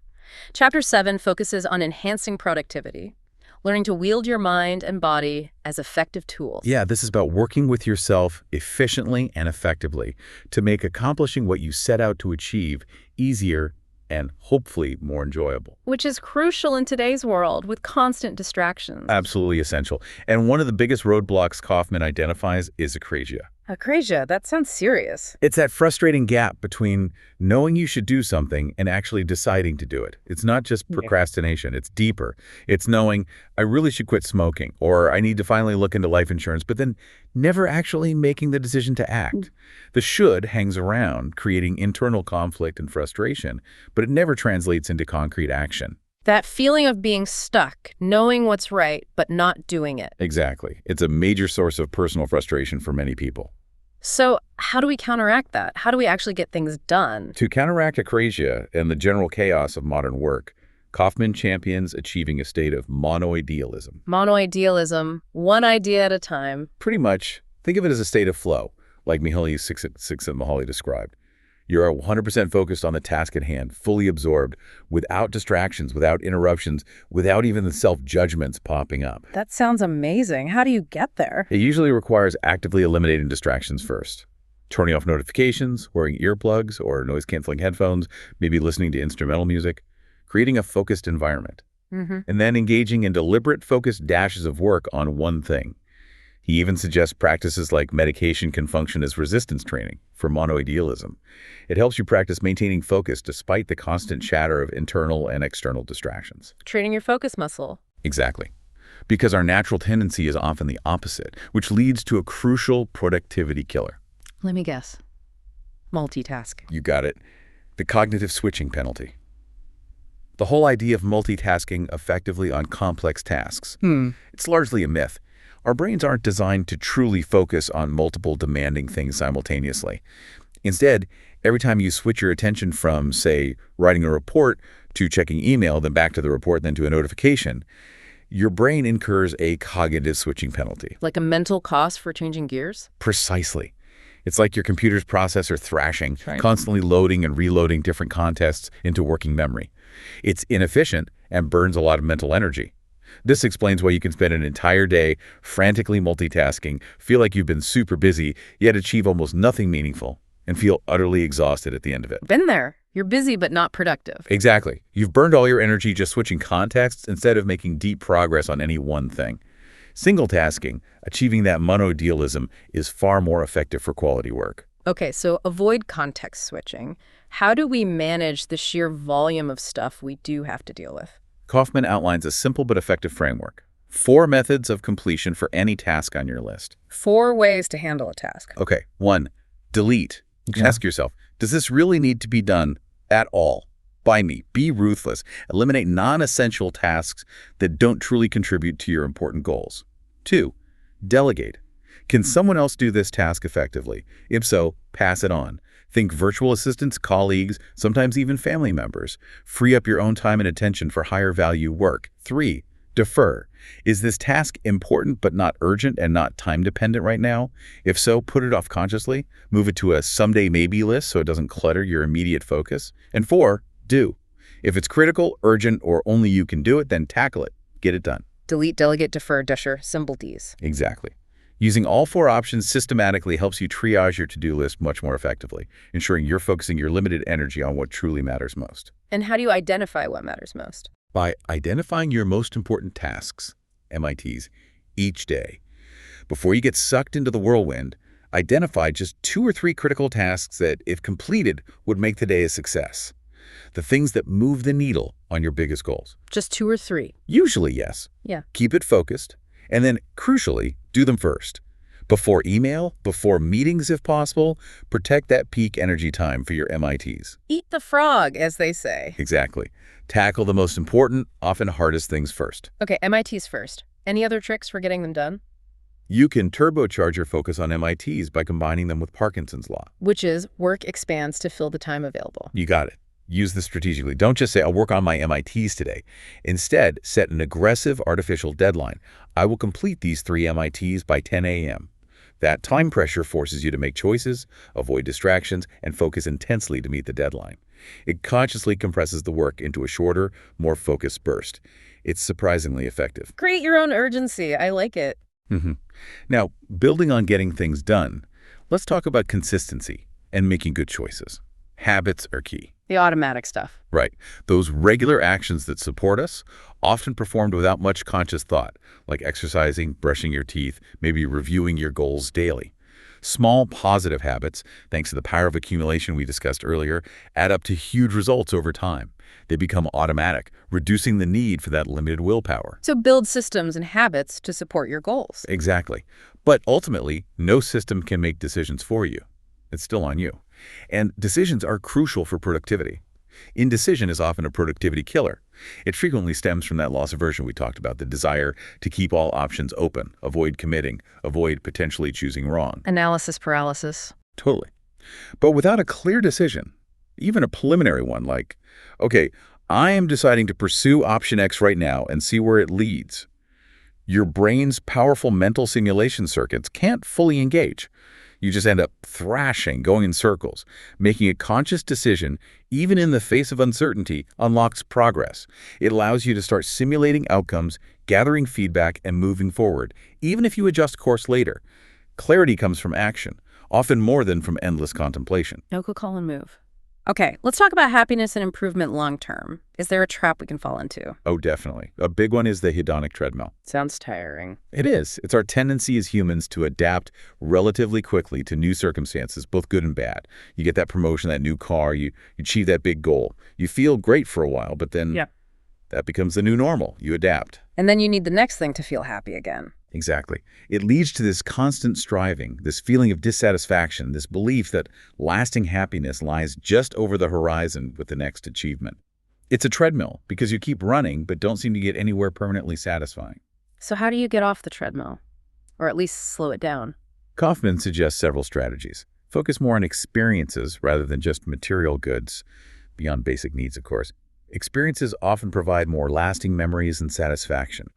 Speaker 1: Chapter 7 focuses on enhancing productivity, learning to wield your mind and body as effective tools.
Speaker 2: Yeah, this is about working with yourself efficiently and effectively to make accomplishing what you set out to achieve easier and hopefully more enjoyable.
Speaker 1: Which is crucial in today's world with constant distractions.
Speaker 2: Absolutely essential. And one of the biggest roadblocks Kaufman identifies is acrasia.
Speaker 1: Acrasia, that sounds serious.
Speaker 2: It's that frustrating gap between knowing you should do something and actually deciding to do it. It's not just procrastination, it's deeper. It's knowing I really should quit smoking, or I need to finally look into life insurance, but then never actually making the decision to act. The should hangs around, creating internal conflict and frustration, but it never translates into concrete action.
Speaker 1: That feeling of being stuck, knowing what's right, but not doing it.
Speaker 2: Exactly. It's a major source of personal frustration for many people.
Speaker 1: So how do we counteract that? How do we actually get things done?
Speaker 2: To counteract acrasia and the general chaos of modern work, Kaufman champions achieving a state of monoidealism.
Speaker 1: Monoidealism, one idea at a time.
Speaker 2: Pretty much, think of it as a state of flow, like Mihaly Csikszentmihalyi described. You're 100% focused on the task at hand, fully absorbed, without distractions, without interruptions, without even the self-judgments popping up.
Speaker 1: That sounds amazing. How do you get there?
Speaker 2: It usually requires actively eliminating distractions first. Turning off notifications, wearing earplugs or noise-canceling headphones, maybe listening to instrumental music, creating a focused environment. And then engaging in deliberate, focused dashes of work on one thing. He even suggests practices like medication can function as resistance training for monoidealism. It helps you practice maintaining focus despite the constant chatter of internal and external distractions.
Speaker 1: Training your focus muscle.
Speaker 2: Exactly. because our natural tendency is often the opposite, which leads to a crucial productivity killer.
Speaker 1: Let me guess. Multitasking.
Speaker 2: You got it. The cognitive switching penalty. The whole idea of multitasking effectively on complex tasks. It's largely a myth. Our brains aren't designed to truly focus on multiple demanding things simultaneously. Instead, every time you switch your attention from, say, writing a report to checking email, then back to the report, then to a notification, your brain incurs a cognitive switching penalty.
Speaker 1: Like a mental cost for changing gears?
Speaker 2: Precisely. It's like your computer's processor thrashing,
Speaker 1: Right.
Speaker 2: constantly loading and reloading different contexts into working memory. It's inefficient and burns a lot of mental energy. This explains why you can spend an entire day frantically multitasking, feel like you've been super busy, yet achieve almost nothing meaningful, and feel utterly exhausted at the end of it.
Speaker 1: Been there. You're busy but not productive.
Speaker 2: Exactly. You've burned all your energy just switching contexts instead of making deep progress on any one thing. Single tasking, achieving that monodealism, is far more effective for quality work.
Speaker 1: Okay, so avoid context switching. How do we manage the sheer volume of stuff we do have to deal with?
Speaker 2: Kaufman outlines a simple but effective framework. 4 methods of completion for any task on your list.
Speaker 1: 4 ways to handle a task.
Speaker 2: Okay, 1, delete. Ask yourself, does this really need to be done at all? By me. Be ruthless. Eliminate non-essential tasks that don't truly contribute to your important goals. 2, delegate. Can someone else do this task effectively? If so, pass it on. Think virtual assistants, colleagues, sometimes even family members. Free up your own time and attention for higher value work. 3, defer. Is this task important but not urgent and not time dependent right now? If so, put it off consciously. Move it to a someday maybe list so it doesn't clutter your immediate focus. And 4, do. If it's critical, urgent, or only you can do it, then tackle it. Get it done.
Speaker 1: Delete, delegate, defer, dasher, simple Ds.
Speaker 2: Exactly. Using all 4 options systematically helps you triage your to-do list much more effectively, ensuring you're focusing your limited energy on what truly matters most.
Speaker 1: And how do you identify what matters most?
Speaker 2: By identifying your most important tasks, MITs, each day. Before you get sucked into the whirlwind, identify just 2 or 3 critical tasks that, if completed, would make the day a success. The things that move the needle on your biggest goals.
Speaker 1: Just 2 or 3.
Speaker 2: Usually, yes.
Speaker 1: Yeah.
Speaker 2: Keep it focused, and then, crucially, do them first. Before email, before meetings if possible, protect that peak energy time for your MITs.
Speaker 1: Eat the frog, as they say.
Speaker 2: Exactly. Tackle the most important, often hardest things first.
Speaker 1: Okay, MITs first. Any other tricks for getting them done?
Speaker 2: You can turbocharge your focus on MITs by combining them with Parkinson's law.
Speaker 1: Which is work expands to fill the time available.
Speaker 2: You got it. Use this strategically. Don't just say, I'll work on my MITs today. Instead, set an aggressive artificial deadline. I will complete these 3 MITs by 10 a.m. That time pressure forces you to make choices, avoid distractions, and focus intensely to meet the deadline. It consciously compresses the work into a shorter, more focused burst. It's surprisingly effective.
Speaker 1: Create your own urgency. I like it.
Speaker 2: Now, building on getting things done, let's talk about consistency and making good choices. Habits are key.
Speaker 1: The automatic stuff.
Speaker 2: Right. Those regular actions that support us, often performed without much conscious thought, like exercising, brushing your teeth, maybe reviewing your goals daily. Small positive habits, thanks to the power of accumulation we discussed earlier, add up to huge results over time. They become automatic, reducing the need for that limited willpower.
Speaker 1: So build systems and habits to support your goals.
Speaker 2: Exactly. But ultimately, no system can make decisions for you. It's still on you. And decisions are crucial for productivity. Indecision is often a productivity killer. It frequently stems from that loss aversion we talked about, the desire to keep all options open, avoid committing, avoid potentially choosing wrong.
Speaker 1: Analysis paralysis.
Speaker 2: Totally. But without a clear decision, even a preliminary one like, okay, I am deciding to pursue option X right now and see where it leads, your brain's powerful mental simulation circuits can't fully engage. You just end up thrashing, going in circles. Making a conscious decision, even in the face of uncertainty, unlocks progress. It allows you to start simulating outcomes, gathering feedback, and moving forward, even if you adjust course later. Clarity comes from action, often more than from endless contemplation.
Speaker 1: No quick call and move. Okay, let's talk about happiness and improvement long term. Is there a trap we can fall into?
Speaker 2: Oh, definitely. A big one is the hedonic treadmill.
Speaker 1: Sounds tiring.
Speaker 2: It is. It's our tendency as humans to adapt relatively quickly to new circumstances, both good and bad. You get that promotion, that new car, you achieve that big goal. You feel great for a while, but then That becomes the new normal. You adapt.
Speaker 1: And then you need the next thing to feel happy again.
Speaker 2: Exactly. It leads to this constant striving, this feeling of dissatisfaction, this belief that lasting happiness lies just over the horizon with the next achievement. It's a treadmill because you keep running but don't seem to get anywhere permanently satisfying.
Speaker 1: So how do you get off the treadmill? Or at least slow it down?
Speaker 2: Kaufman suggests several strategies. Focus more on experiences rather than just material goods, beyond basic needs, of course. Experiences often provide more lasting memories and satisfaction.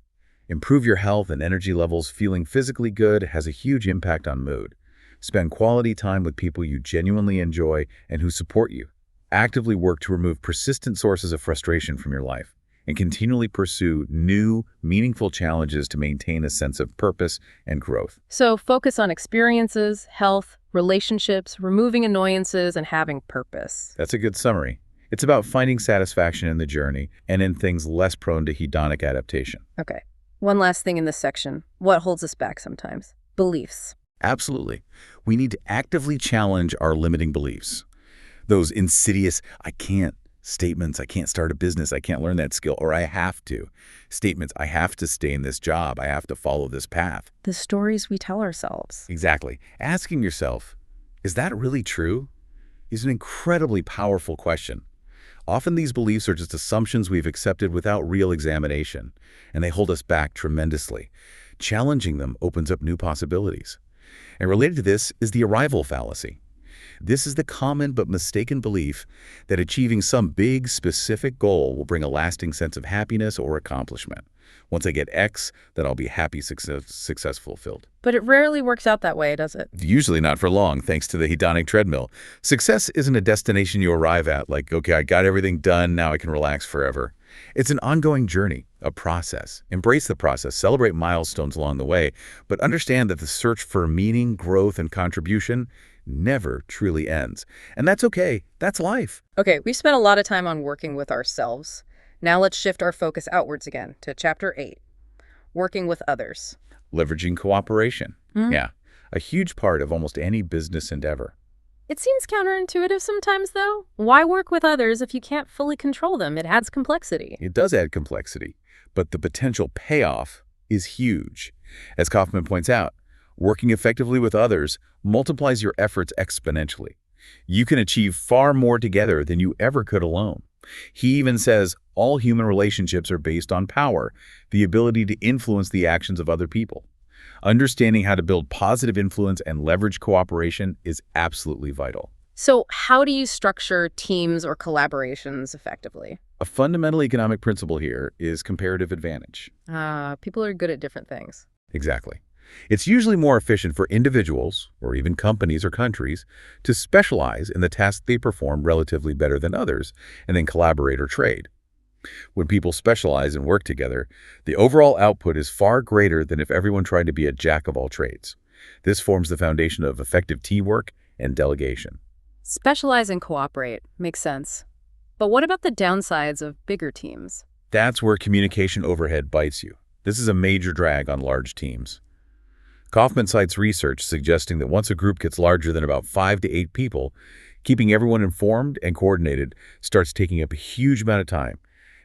Speaker 2: Improve your health and energy levels. Feeling physically good has a huge impact on mood. Spend quality time with people you genuinely enjoy and who support you. Actively work to remove persistent sources of frustration from your life, and continually pursue new, meaningful challenges to maintain a sense of purpose and growth.
Speaker 1: So focus on experiences, health, relationships, removing annoyances, and having purpose.
Speaker 2: That's a good summary. It's about finding satisfaction in the journey and in things less prone to hedonic adaptation.
Speaker 1: Okay. One last thing in this section. What holds us back sometimes? Beliefs.
Speaker 2: Absolutely. We need to actively challenge our limiting beliefs. Those insidious, I can't statements, I can't start a business, I can't learn that skill, or I have to. Statements, I have to stay in this job, I have to follow this path.
Speaker 1: The stories we tell ourselves.
Speaker 2: Exactly. Asking yourself, is that really true? Is an incredibly powerful question. Often these beliefs are just assumptions we've accepted without real examination, and they hold us back tremendously. Challenging them opens up new possibilities. And related to this is the arrival fallacy. This is the common but mistaken belief that achieving some big, specific goal will bring a lasting sense of happiness or accomplishment. Once I get X, then I'll be happy, success fulfilled.
Speaker 1: But it rarely works out that way, does it?
Speaker 2: Usually not for long, thanks to the hedonic treadmill. Success isn't a destination you arrive at, like, okay, I got everything done, now I can relax forever. It's an ongoing journey, a process. Embrace the process, celebrate milestones along the way, but understand that the search for meaning, growth, and contribution never truly ends. And that's okay. That's life.
Speaker 1: Okay, we've spent a lot of time on working with ourselves. Now let's shift our focus outwards again to Chapter 8, working with others.
Speaker 2: Leveraging cooperation. Yeah, a huge part of almost any business endeavor.
Speaker 1: It seems counterintuitive sometimes, though. Why work with others if you can't fully control them? It adds complexity.
Speaker 2: It does add complexity, but the potential payoff is huge. As Kaufman points out, working effectively with others multiplies your efforts exponentially. You can achieve far more together than you ever could alone. He even says all human relationships are based on power, the ability to influence the actions of other people. Understanding how to build positive influence and leverage cooperation is absolutely vital.
Speaker 1: So how do you structure teams or collaborations effectively?
Speaker 2: A fundamental economic principle here is comparative advantage.
Speaker 1: People are good at different things.
Speaker 2: Exactly. It's usually more efficient for individuals, or even companies or countries, to specialize in the tasks they perform relatively better than others, and then collaborate or trade. When people specialize and work together, the overall output is far greater than if everyone tried to be a jack of all trades. This forms the foundation of effective teamwork and delegation.
Speaker 1: Specialize and cooperate. Makes sense. But what about the downsides of bigger teams?
Speaker 2: That's where communication overhead bites you. This is a major drag on large teams. Kaufman cites research suggesting that once a group gets larger than about 5 to 8 people, keeping everyone informed and coordinated starts taking up a huge amount of time.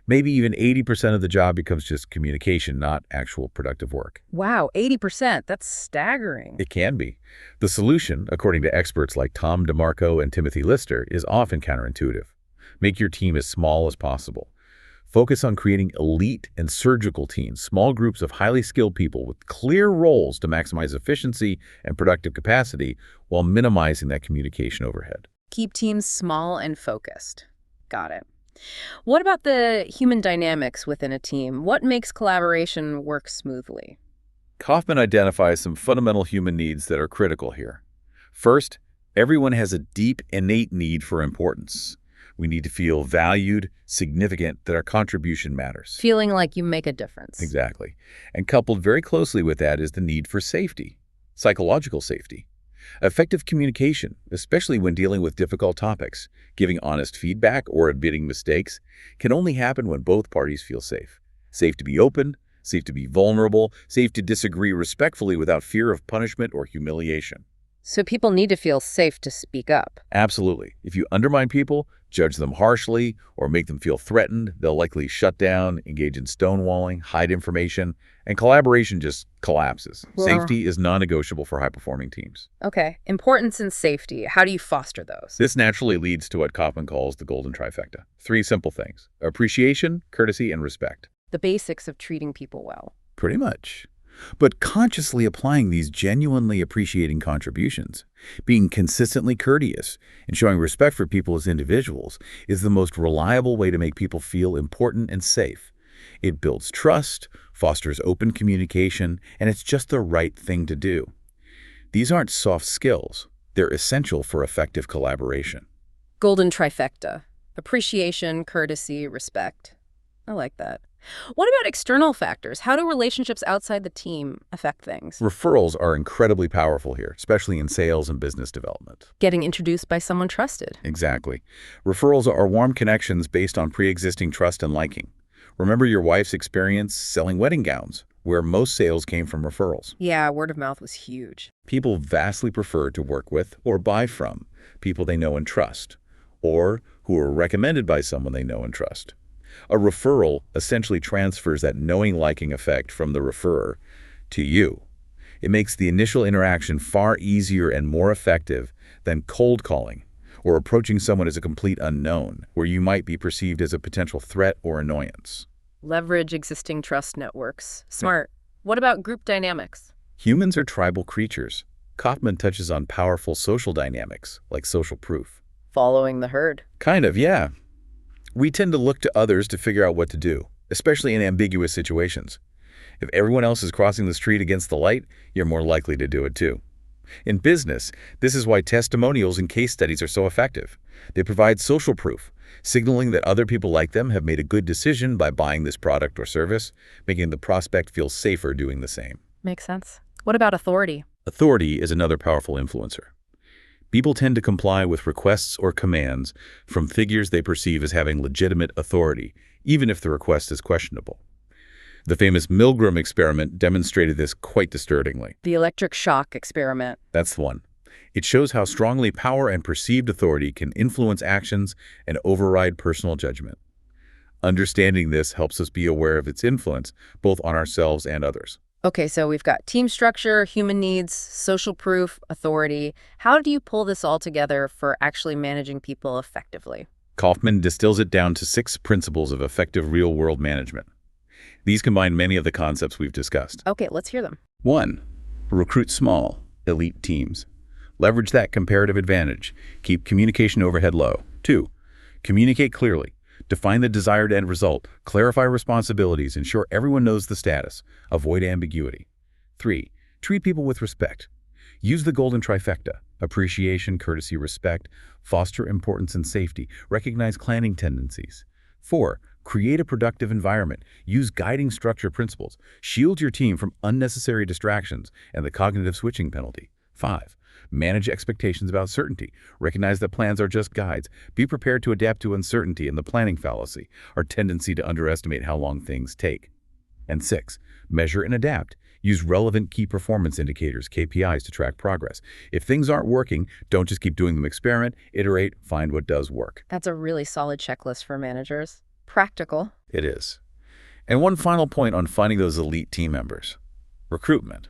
Speaker 2: Maybe even 80% of the job becomes just communication, not actual productive work.
Speaker 1: Wow, 80%. That's staggering.
Speaker 2: It can be. The solution, according to experts like Tom DeMarco and Timothy Lister, is often counterintuitive. Make your team as small as possible. Focus on creating elite and surgical teams, small groups of highly skilled people with clear roles to maximize efficiency and productive capacity while minimizing that communication overhead.
Speaker 1: Keep teams small and focused. Got it. What about the human dynamics within a team? What makes collaboration work smoothly?
Speaker 2: Kaufman identifies some fundamental human needs that are critical here. First, everyone has a deep, innate need for importance. We need to feel valued, significant, that our contribution matters.
Speaker 1: Feeling like you make a difference.
Speaker 2: Exactly. And coupled very closely with that is the need for safety, psychological safety. Effective communication, especially when dealing with difficult topics, giving honest feedback or admitting mistakes, can only happen when both parties feel safe. Safe to be open, safe to be vulnerable, safe to disagree respectfully without fear of punishment or humiliation.
Speaker 1: So people need to feel safe to speak up.
Speaker 2: Absolutely. If you undermine people, Judge them harshly or make them feel threatened, they'll likely shut down, engage in stonewalling, hide information, and collaboration just collapses.
Speaker 1: Wow.
Speaker 2: Safety is non-negotiable for high-performing teams.
Speaker 1: Okay, importance and safety. How do you foster those?
Speaker 2: This naturally leads to what Kaufman calls the golden trifecta. 3 simple things: appreciation, courtesy, and respect.
Speaker 1: The basics of treating people well.
Speaker 2: Pretty much. But consciously applying these genuinely appreciating contributions, being consistently courteous, and showing respect for people as individuals is the most reliable way to make people feel important and safe. It builds trust, fosters open communication, and it's just the right thing to do. These aren't soft skills. They're essential for effective collaboration.
Speaker 1: Golden trifecta. Appreciation, courtesy, respect. I like that. What about external factors? How do relationships outside the team affect things?
Speaker 2: Referrals are incredibly powerful here, especially in sales and business development.
Speaker 1: Getting introduced by someone trusted.
Speaker 2: Exactly. Referrals are warm connections based on pre-existing trust and liking. Remember your wife's experience selling wedding gowns, where most sales came from referrals.
Speaker 1: Yeah, word of mouth was huge.
Speaker 2: People vastly prefer to work with or buy from people they know and trust, or who are recommended by someone they know and trust. A referral essentially transfers that knowing-liking effect from the referrer to you. It makes the initial interaction far easier and more effective than cold calling or approaching someone as a complete unknown, where you might be perceived as a potential threat or annoyance.
Speaker 1: Leverage existing trust networks. Smart. What about group dynamics?
Speaker 2: Humans are tribal creatures. Kaufman touches on powerful social dynamics, like social proof.
Speaker 1: Following the herd.
Speaker 2: Kind of, yeah. We tend to look to others to figure out what to do, especially in ambiguous situations. If everyone else is crossing the street against the light, you're more likely to do it too. In business, this is why testimonials and case studies are so effective. They provide social proof, signaling that other people like them have made a good decision by buying this product or service, making the prospect feel safer doing the same.
Speaker 1: Makes sense. What about authority?
Speaker 2: Authority is another powerful influencer. People tend to comply with requests or commands from figures they perceive as having legitimate authority, even if the request is questionable. The famous Milgram experiment demonstrated this quite disturbingly.
Speaker 1: The electric shock experiment.
Speaker 2: That's the one. It shows how strongly power and perceived authority can influence actions and override personal judgment. Understanding this helps us be aware of its influence, both on ourselves and others.
Speaker 1: Okay, so we've got team structure, human needs, social proof, authority. How do you pull this all together for actually managing people effectively?
Speaker 2: Kaufman distills it down to 6 principles of effective real-world management. These combine many of the concepts we've discussed.
Speaker 1: Okay, let's hear them.
Speaker 2: 1. Recruit small, elite teams. Leverage that comparative advantage. Keep communication overhead low. 2. Communicate clearly. Define the desired end result. Clarify responsibilities. Ensure everyone knows the status. Avoid ambiguity. 3. Treat people with respect. Use the golden trifecta: appreciation, courtesy, respect. Foster importance and safety. Recognize clanging tendencies. 4. Create a productive environment. Use guiding structure principles. Shield your team from unnecessary distractions and the cognitive switching penalty. 5. Manage expectations about certainty. Recognize that plans are just guides. Be prepared to adapt to uncertainty and the planning fallacy, our tendency to underestimate how long things take. And 6. Measure and adapt. Use relevant key performance indicators, KPIs, to track progress. If things aren't working, don't just keep doing them. Experiment, iterate, find what does work.
Speaker 1: That's a really solid checklist for managers. Practical.
Speaker 2: It is. And one final point on finding those elite team members: recruitment.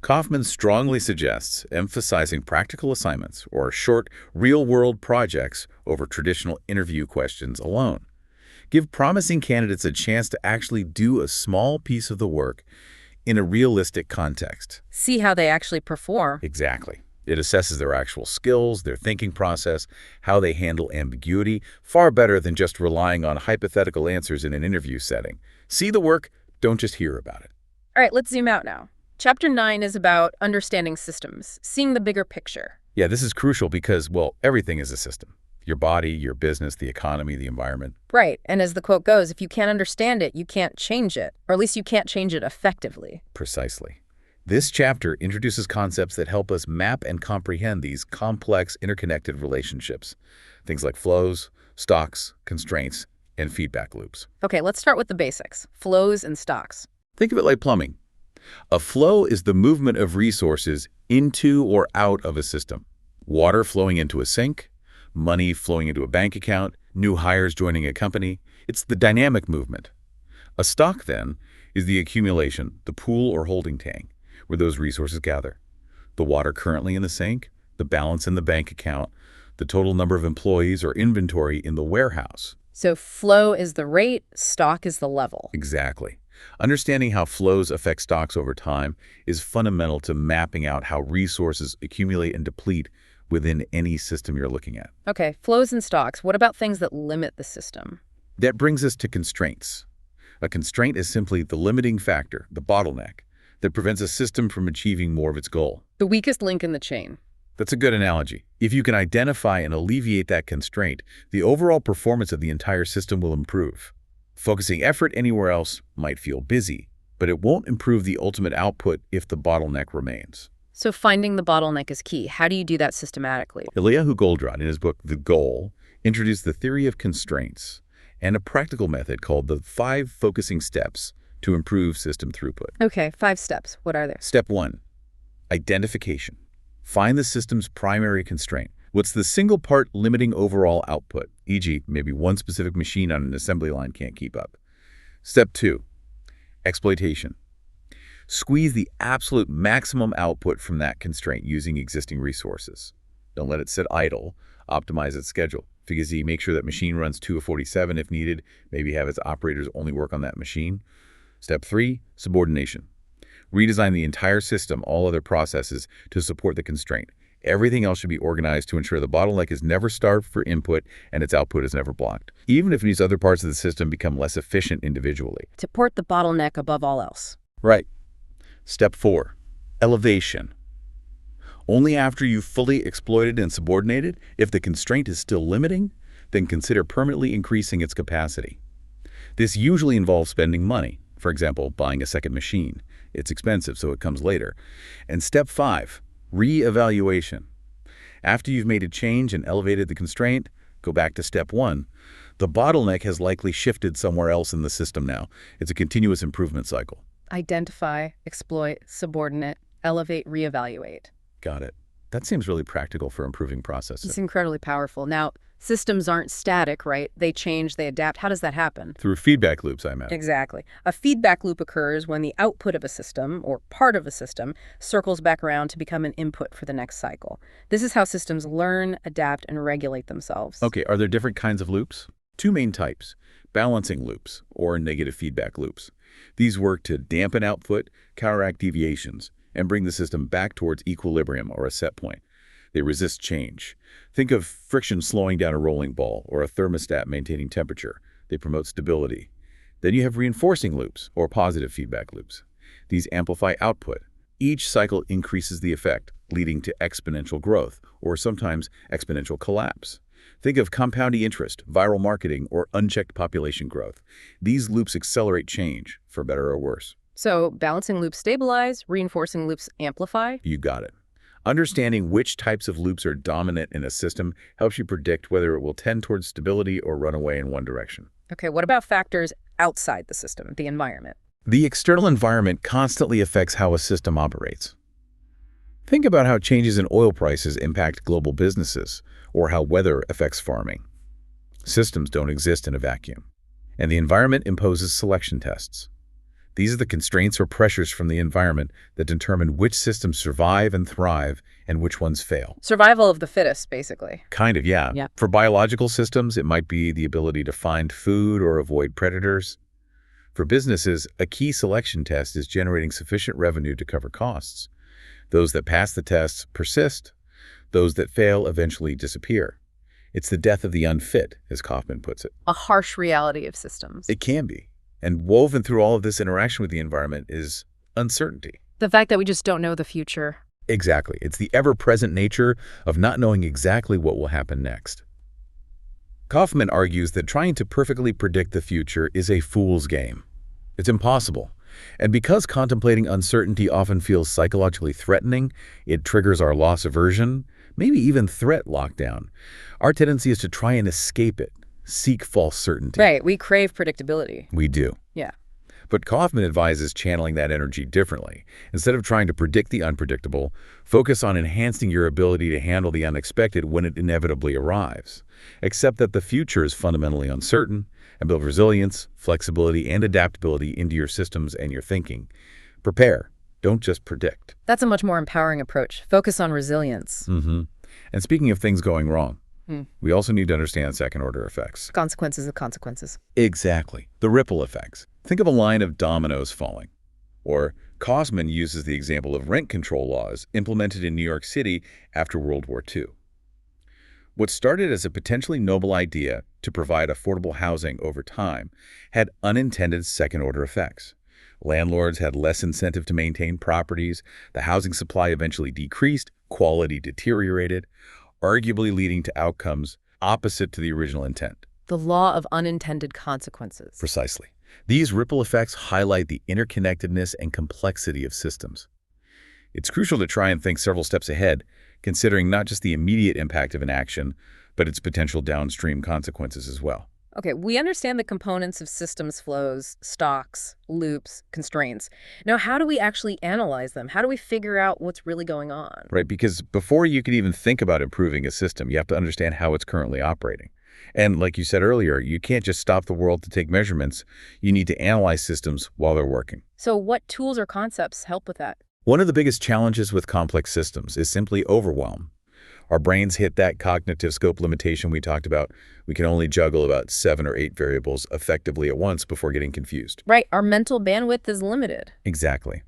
Speaker 2: Kaufman strongly suggests emphasizing practical assignments or short, real-world projects over traditional interview questions alone. Give promising candidates a chance to actually do a small piece of the work in a realistic context.
Speaker 1: See how they actually perform.
Speaker 2: Exactly. It assesses their actual skills, their thinking process, how they handle ambiguity, far better than just relying on hypothetical answers in an interview setting. See the work, don't just hear about it.
Speaker 1: All right, let's zoom out now. Chapter 9 is about understanding systems, seeing the bigger picture.
Speaker 2: Yeah, this is crucial because, well, everything is a system. Your body, your business, the economy, the environment.
Speaker 1: Right, and as the quote goes, if you can't understand it, you can't change it, or at least you can't change it effectively.
Speaker 2: Precisely. This chapter introduces concepts that help us map and comprehend these complex, interconnected relationships. Things like flows, stocks, constraints, and feedback loops.
Speaker 1: Okay, let's start with the basics: flows and stocks.
Speaker 2: Think of it like plumbing. A flow is the movement of resources into or out of a system. Water flowing into a sink, money flowing into a bank account, new hires joining a company. It's the dynamic movement. A stock, then, is the accumulation, the pool or holding tank, where those resources gather. The water currently in the sink, the balance in the bank account, the total number of employees or inventory in the warehouse.
Speaker 1: So flow is the rate, stock is the level.
Speaker 2: Exactly. Understanding how flows affect stocks over time is fundamental to mapping out how resources accumulate and deplete within any system you're looking at.
Speaker 1: Okay, flows and stocks. What about things that limit the system?
Speaker 2: That brings us to constraints. A constraint is simply the limiting factor, the bottleneck, that prevents a system from achieving more of its goal.
Speaker 1: The weakest link in the chain.
Speaker 2: That's a good analogy. If you can identify and alleviate that constraint, the overall performance of the entire system will improve. Focusing effort anywhere else might feel busy, but it won't improve the ultimate output if the bottleneck remains.
Speaker 1: So finding the bottleneck is key. How do you do that systematically?
Speaker 2: Eliyahu Goldratt, in his book The Goal, introduced the theory of constraints and a practical method called the 5 focusing steps to improve system throughput.
Speaker 1: Okay, 5 steps. What are they?
Speaker 2: Step 1, identification. Find the system's primary constraint. What's the single part limiting overall output? E.g., maybe one specific machine on an assembly line can't keep up. Step 2, exploitation. Squeeze the absolute maximum output from that constraint using existing resources. Don't let it sit idle. Optimize its schedule. Figure Z, make sure that machine runs 2 of 47 if needed. Maybe have its operators only work on that machine. Step 3, subordination. Redesign the entire system, all other processes, to support the constraint. Everything else should be organized to ensure the bottleneck is never starved for input and its output is never blocked, even if these other parts of the system become less efficient individually.
Speaker 1: Support the bottleneck above all else.
Speaker 2: Right. Step 4, elevation. Only after you've fully exploited and subordinated, if the constraint is still limiting, then consider permanently increasing its capacity. This usually involves spending money, for example, buying a second machine. It's expensive, so it comes later. And step 5, re-evaluation. After you've made a change and elevated the constraint, go back to step 1. The bottleneck has likely shifted somewhere else in the system now. It's a continuous improvement cycle.
Speaker 1: Identify, exploit, subordinate, elevate, reevaluate.
Speaker 2: Got it. That seems really practical for improving processes.
Speaker 1: It's incredibly powerful. Now, systems aren't static, right? They change, they adapt. How does that happen?
Speaker 2: Through feedback loops, I imagine.
Speaker 1: Exactly. A feedback loop occurs when the output of a system, or part of a system, circles back around to become an input for the next cycle. This is how systems learn, adapt, and regulate themselves.
Speaker 2: Okay, are there different kinds of loops? 2 main types, balancing loops or negative feedback loops. These work to dampen output, counteract deviations, and bring the system back towards equilibrium or a set point. They resist change. Think of friction slowing down a rolling ball or a thermostat maintaining temperature. They promote stability. Then you have reinforcing loops or positive feedback loops. These amplify output. Each cycle increases the effect, leading to exponential growth or sometimes exponential collapse. Think of compounding interest, viral marketing, or unchecked population growth. These loops accelerate change, for better or worse.
Speaker 1: So balancing loops stabilize, reinforcing loops amplify.
Speaker 2: You got it. Understanding which types of loops are dominant in a system helps you predict whether it will tend towards stability or run away in one direction.
Speaker 1: Okay, what about factors outside the system, the environment?
Speaker 2: The external environment constantly affects how a system operates. Think about how changes in oil prices impact global businesses, or how weather affects farming. Systems don't exist in a vacuum, and the environment imposes selection tests. These are the constraints or pressures from the environment that determine which systems survive and thrive and which ones fail.
Speaker 1: Survival of the fittest, basically.
Speaker 2: Kind of, yeah.
Speaker 1: Yeah.
Speaker 2: For biological systems, it might be the ability to find food or avoid predators. For businesses, a key selection test is generating sufficient revenue to cover costs. Those that pass the tests persist. Those that fail eventually disappear. It's the death of the unfit, as Kaufman puts it.
Speaker 1: A harsh reality of systems.
Speaker 2: It can be. And woven through all of this interaction with the environment is uncertainty.
Speaker 1: The fact that we just don't know the future.
Speaker 2: Exactly. It's the ever-present nature of not knowing exactly what will happen next. Kaufman argues that trying to perfectly predict the future is a fool's game. It's impossible. And because contemplating uncertainty often feels psychologically threatening, it triggers our loss aversion, maybe even threat lockdown. Our tendency is to try and escape it, seek false certainty.
Speaker 1: Right, we crave predictability.
Speaker 2: We do.
Speaker 1: Yeah.
Speaker 2: But Kaufman advises channeling that energy differently. Instead of trying to predict the unpredictable, focus on enhancing your ability to handle the unexpected when it inevitably arrives. Accept that the future is fundamentally uncertain, and build resilience, flexibility, and adaptability into your systems and your thinking. Prepare. Don't just predict.
Speaker 1: That's a much more empowering approach. Focus on resilience.
Speaker 2: And speaking of things going wrong, we also need to understand second-order effects.
Speaker 1: Consequences of consequences.
Speaker 2: Exactly. The ripple effects. Think of a line of dominoes falling. Or Kaufman uses the example of rent control laws implemented in New York City after World War II. What started as a potentially noble idea to provide affordable housing over time had unintended second-order effects. Landlords had less incentive to maintain properties, the housing supply eventually decreased, quality deteriorated, arguably leading to outcomes opposite to the original intent.
Speaker 1: The law of unintended consequences.
Speaker 2: Precisely. These ripple effects highlight the interconnectedness and complexity of systems. It's crucial to try and think several steps ahead, considering not just the immediate impact of an action, but its potential downstream consequences as well.
Speaker 1: Okay, we understand the components of systems flows, stocks, loops, constraints. Now, how do we actually analyze them? How do we figure out what's really going on?
Speaker 2: Right, because before you can even think about improving a system, you have to understand how it's currently operating. And like you said earlier, you can't just stop the world to take measurements. You need to analyze systems while they're working.
Speaker 1: So what tools or concepts help with that?
Speaker 2: One of the biggest challenges with complex systems is simply overwhelm. Our brains hit that cognitive scope limitation we talked about. We can only juggle about 7 or 8 variables effectively at once before getting confused.
Speaker 1: Right, our mental bandwidth is limited.
Speaker 2: Exactly.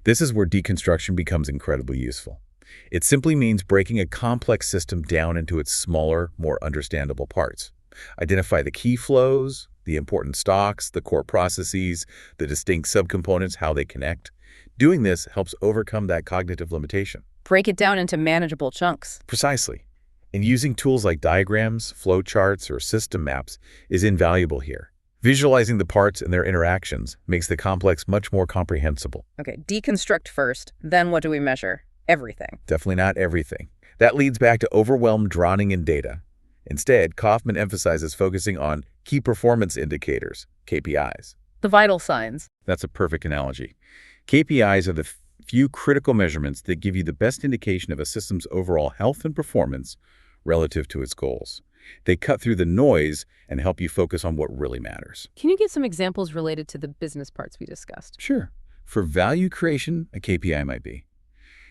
Speaker 2: This is where deconstruction becomes incredibly useful. It simply means breaking a complex system down into its smaller, more understandable parts. Identify the key flows, the important stocks, the core processes, the distinct subcomponents, how they connect. Doing this helps overcome that cognitive limitation.
Speaker 1: Break it down into manageable chunks.
Speaker 2: Precisely. And using tools like diagrams, flowcharts, or system maps is invaluable here. Visualizing the parts and their interactions makes the complex much more comprehensible.
Speaker 1: Okay, deconstruct first, then what do we measure? Everything.
Speaker 2: Definitely not everything. That leads back to overwhelmed drowning in data. Instead, Kaufman emphasizes focusing on key performance indicators, KPIs.
Speaker 1: The vital signs.
Speaker 2: That's a perfect analogy. KPIs are the few critical measurements that give you the best indication of a system's overall health and performance relative to its goals. They cut through the noise and help you focus on what really matters.
Speaker 1: Can you give some examples related to the business parts we discussed?
Speaker 2: Sure. For value creation, a KPI might be,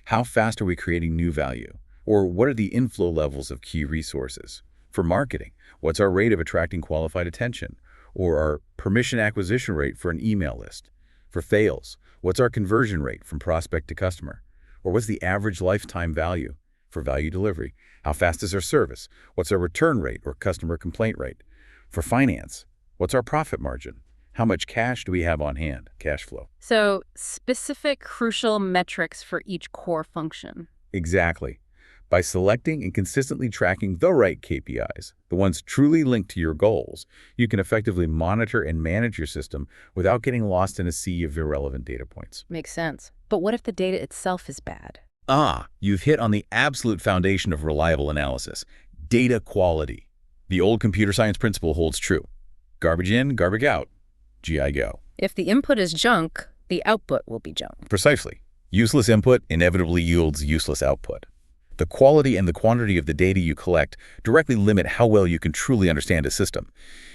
Speaker 2: how fast are we creating new value? Or what are the inflow levels of key resources? For marketing, what's our rate of attracting qualified attention? Or our permission acquisition rate for an email list? For sales, what's our conversion rate from prospect to customer? Or what's the average lifetime value? For value delivery, how fast is our service? What's our return rate or customer complaint rate? For finance, what's our profit margin? How much cash do we have on hand? Cash flow.
Speaker 1: So, specific crucial metrics for each core function.
Speaker 2: Exactly. By selecting and consistently tracking the right KPIs, the ones truly linked to your goals, you can effectively monitor and manage your system without getting lost in a sea of irrelevant data points.
Speaker 1: Makes sense. But what if the data itself is bad?
Speaker 2: You've hit on the absolute foundation of reliable analysis, data quality. The old computer science principle holds true. Garbage in, garbage out. GI go.
Speaker 1: If the input is junk, the output will be junk.
Speaker 2: Precisely. Useless input inevitably yields useless output. The quality and the quantity of the data you collect directly limit how well you can truly understand a system.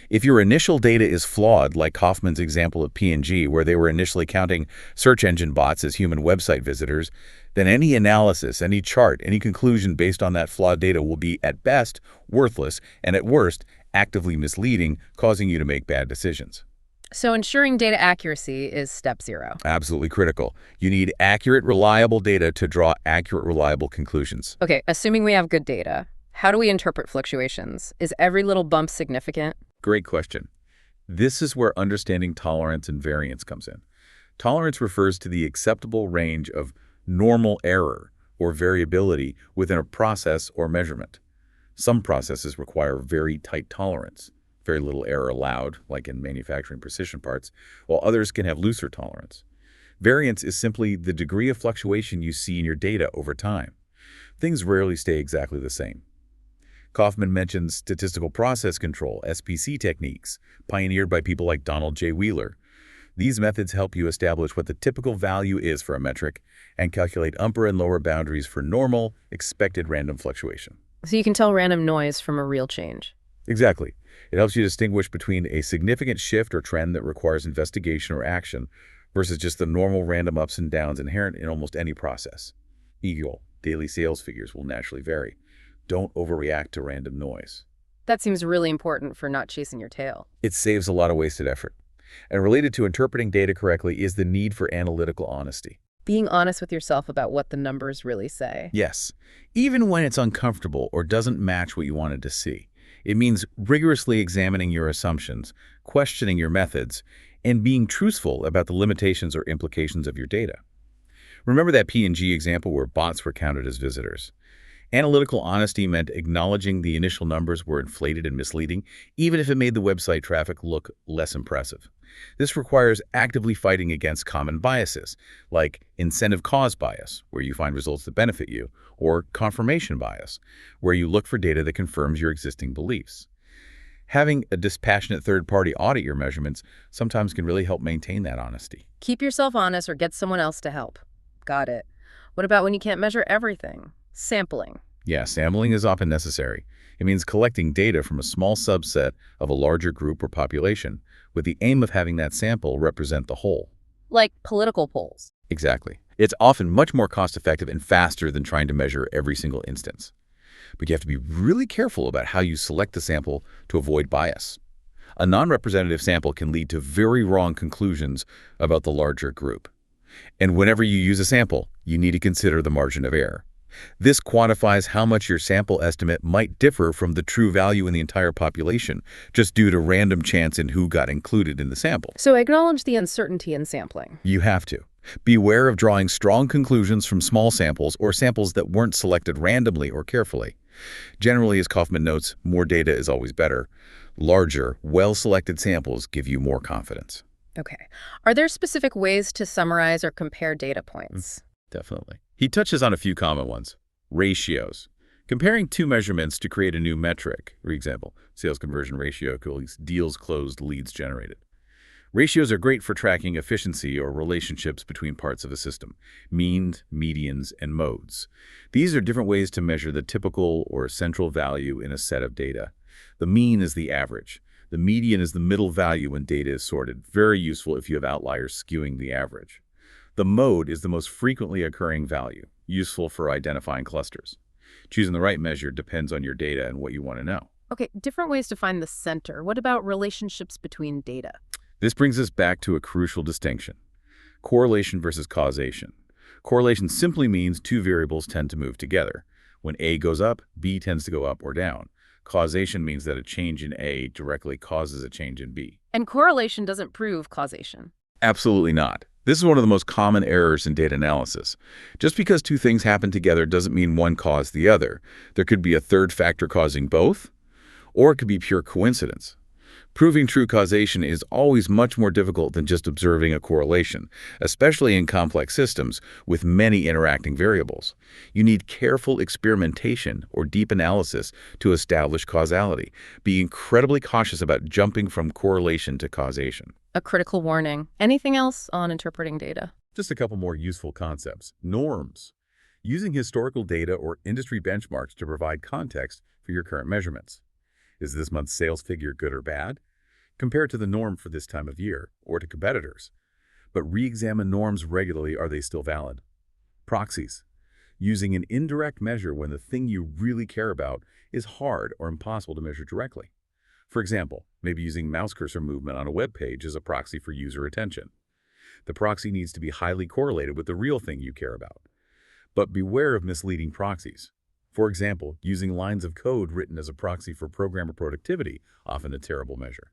Speaker 2: If your initial data is flawed, like Kaufman's example of P&G, where they were initially counting search engine bots as human website visitors, then any analysis, any chart, any conclusion based on that flawed data will be, at best, worthless, and at worst, actively misleading, causing you to make bad decisions.
Speaker 1: So ensuring data accuracy is step 0.
Speaker 2: Absolutely critical. You need accurate, reliable data to draw accurate, reliable conclusions.
Speaker 1: Okay, assuming we have good data, how do we interpret fluctuations? Is every little bump significant?
Speaker 2: Great question. This is where understanding tolerance and variance comes in. Tolerance refers to the acceptable range of normal error or variability within a process or measurement. Some processes require very tight tolerance. Very little error allowed, like in manufacturing precision parts, while others can have looser tolerance. Variance is simply the degree of fluctuation you see in your data over time. Things rarely stay exactly the same. Kaufman mentions statistical process control, SPC techniques, pioneered by people like Donald J. Wheeler. These methods help you establish what the typical value is for a metric and calculate upper and lower boundaries for normal, expected random fluctuation.
Speaker 1: So you can tell random noise from a real change.
Speaker 2: Exactly. It helps you distinguish between a significant shift or trend that requires investigation or action versus just the normal random ups and downs inherent in almost any process. Equal, daily sales figures will naturally vary. Don't overreact to random noise.
Speaker 1: That seems really important for not chasing your tail.
Speaker 2: It saves a lot of wasted effort. And related to interpreting data correctly is the need for analytical honesty.
Speaker 1: Being honest with yourself about what the numbers really say.
Speaker 2: Yes, even when it's uncomfortable or doesn't match what you wanted to see. It means rigorously examining your assumptions, questioning your methods, and being truthful about the limitations or implications of your data. Remember that P&G example where bots were counted as visitors? Analytical honesty meant acknowledging the initial numbers were inflated and misleading, even if it made the website traffic look less impressive. This requires actively fighting against common biases, like incentive cause bias, where you find results that benefit you, or confirmation bias, where you look for data that confirms your existing beliefs. Having a dispassionate third-party audit your measurements sometimes can really help maintain that honesty.
Speaker 1: Keep yourself honest or get someone else to help. Got it. What about when you can't measure everything? Sampling.
Speaker 2: Yeah, sampling is often necessary. It means collecting data from a small subset of a larger group or population with the aim of having that sample represent the whole.
Speaker 1: Like political polls.
Speaker 2: Exactly. It's often much more cost-effective and faster than trying to measure every single instance. But you have to be really careful about how you select the sample to avoid bias. A non-representative sample can lead to very wrong conclusions about the larger group. And whenever you use a sample, you need to consider the margin of error. This quantifies how much your sample estimate might differ from the true value in the entire population, just due to random chance in who got included in the sample.
Speaker 1: So acknowledge the uncertainty in sampling.
Speaker 2: You have to. Beware of drawing strong conclusions from small samples or samples that weren't selected randomly or carefully. Generally, as Kaufman notes, more data is always better. Larger, well-selected samples give you more confidence.
Speaker 1: Okay. Are there specific ways to summarize or compare data points?
Speaker 2: Definitely. He touches on a few common ones. Ratios. Comparing two measurements to create a new metric. For example, sales conversion ratio equals deals closed, leads generated. Ratios are great for tracking efficiency or relationships between parts of a system, means, medians, and modes. These are different ways to measure the typical or central value in a set of data. The mean is the average. The median is the middle value when data is sorted, very useful if you have outliers skewing the average. The mode is the most frequently occurring value, useful for identifying clusters. Choosing the right measure depends on your data and what you want to know.
Speaker 1: Okay, different ways to find the center. What about relationships between data?
Speaker 2: This brings us back to a crucial distinction: correlation versus causation. Correlation simply means two variables tend to move together. When A goes up, B tends to go up or down. Causation means that a change in A directly causes a change in B.
Speaker 1: And correlation doesn't prove causation.
Speaker 2: Absolutely not. This is one of the most common errors in data analysis. Just because two things happen together doesn't mean one caused the other. There could be a third factor causing both, or it could be pure coincidence. Proving true causation is always much more difficult than just observing a correlation, especially in complex systems with many interacting variables. You need careful experimentation or deep analysis to establish causality. Be incredibly cautious about jumping from correlation to causation.
Speaker 1: A critical warning. Anything else on interpreting data?
Speaker 2: Just a couple more useful concepts. Norms. Using historical data or industry benchmarks to provide context for your current measurements. Is this month's sales figure good or bad? Compare it to the norm for this time of year or to competitors. But re-examine norms regularly. Are they still valid? Proxies. Using an indirect measure when the thing you really care about is hard or impossible to measure directly. For example, maybe using mouse cursor movement on a web page as a proxy for user attention. The proxy needs to be highly correlated with the real thing you care about. But beware of misleading proxies. For example, using lines of code written as a proxy for programmer productivity, often a terrible measure.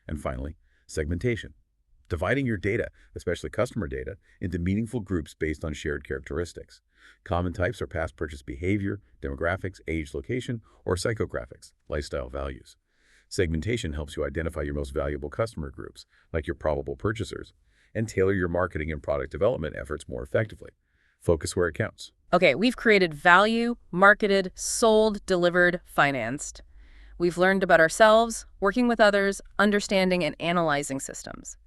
Speaker 2: And finally, segmentation. Dividing your data, especially customer data, into meaningful groups based on shared characteristics. Common types are past purchase behavior, demographics, age, location, or psychographics, lifestyle values. Segmentation helps you identify your most valuable customer groups, like your probable purchasers, and tailor your marketing and product development efforts more effectively. Focus where it counts.
Speaker 1: Okay, we've created value, marketed, sold, delivered, financed. We've learned about ourselves, working with others, understanding and analyzing systems.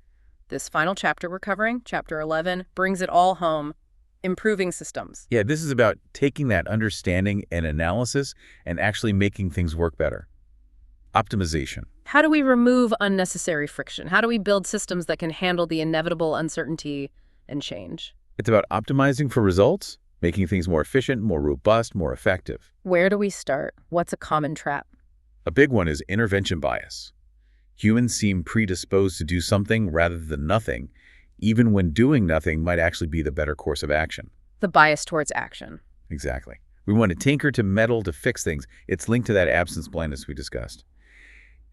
Speaker 1: This final chapter we're covering, chapter 11, brings it all home. Improving systems.
Speaker 2: Yeah, this is about taking that understanding and analysis and actually making things work better. Optimization.
Speaker 1: How do we remove unnecessary friction? How do we build systems that can handle the inevitable uncertainty and change?
Speaker 2: It's about optimizing for results, making things more efficient, more robust, more effective.
Speaker 1: Where do we start? What's a common trap?
Speaker 2: A big one is intervention bias. Humans seem predisposed to do something rather than nothing, even when doing nothing might actually be the better course of action.
Speaker 1: The bias towards action.
Speaker 2: Exactly. We want to tinker, to meddle, to fix things. It's linked to that absence blindness we discussed.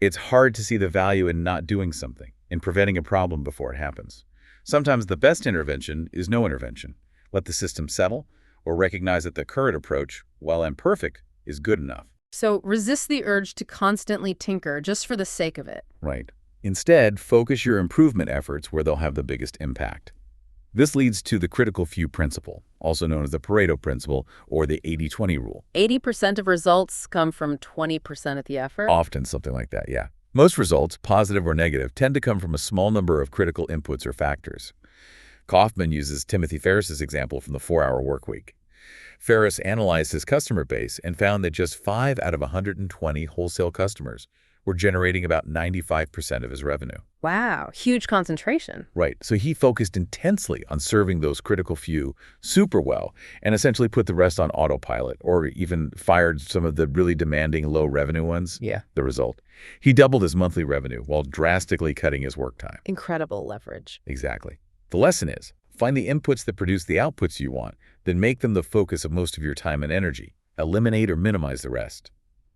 Speaker 2: It's hard to see the value in not doing something, in preventing a problem before it happens. Sometimes the best intervention is no intervention. Let the system settle, or recognize that the current approach, while imperfect, is good enough.
Speaker 1: So resist the urge to constantly tinker just for the sake of it.
Speaker 2: Right. Instead, focus your improvement efforts where they'll have the biggest impact. This leads to the critical few principle, also known as the Pareto principle or the 80-20 rule.
Speaker 1: 80% of results come from 20% of the effort?
Speaker 2: Often something like that, yeah. Most results, positive or negative, tend to come from a small number of critical inputs or factors. Kaufman uses Timothy Ferriss's example from the 4-hour workweek. Ferriss analyzed his customer base and found that just 5 out of 120 wholesale customers were generating about 95% of his revenue.
Speaker 1: Wow, huge concentration.
Speaker 2: Right, so he focused intensely on serving those critical few super well and essentially put the rest on autopilot, or even fired some of the really demanding low revenue ones.
Speaker 1: Yeah.
Speaker 2: The result, he doubled his monthly revenue while drastically cutting his work time.
Speaker 1: Incredible leverage.
Speaker 2: Exactly. The lesson is, find the inputs that produce the outputs you want, then make them the focus of most of your time and energy. Eliminate or minimize the rest.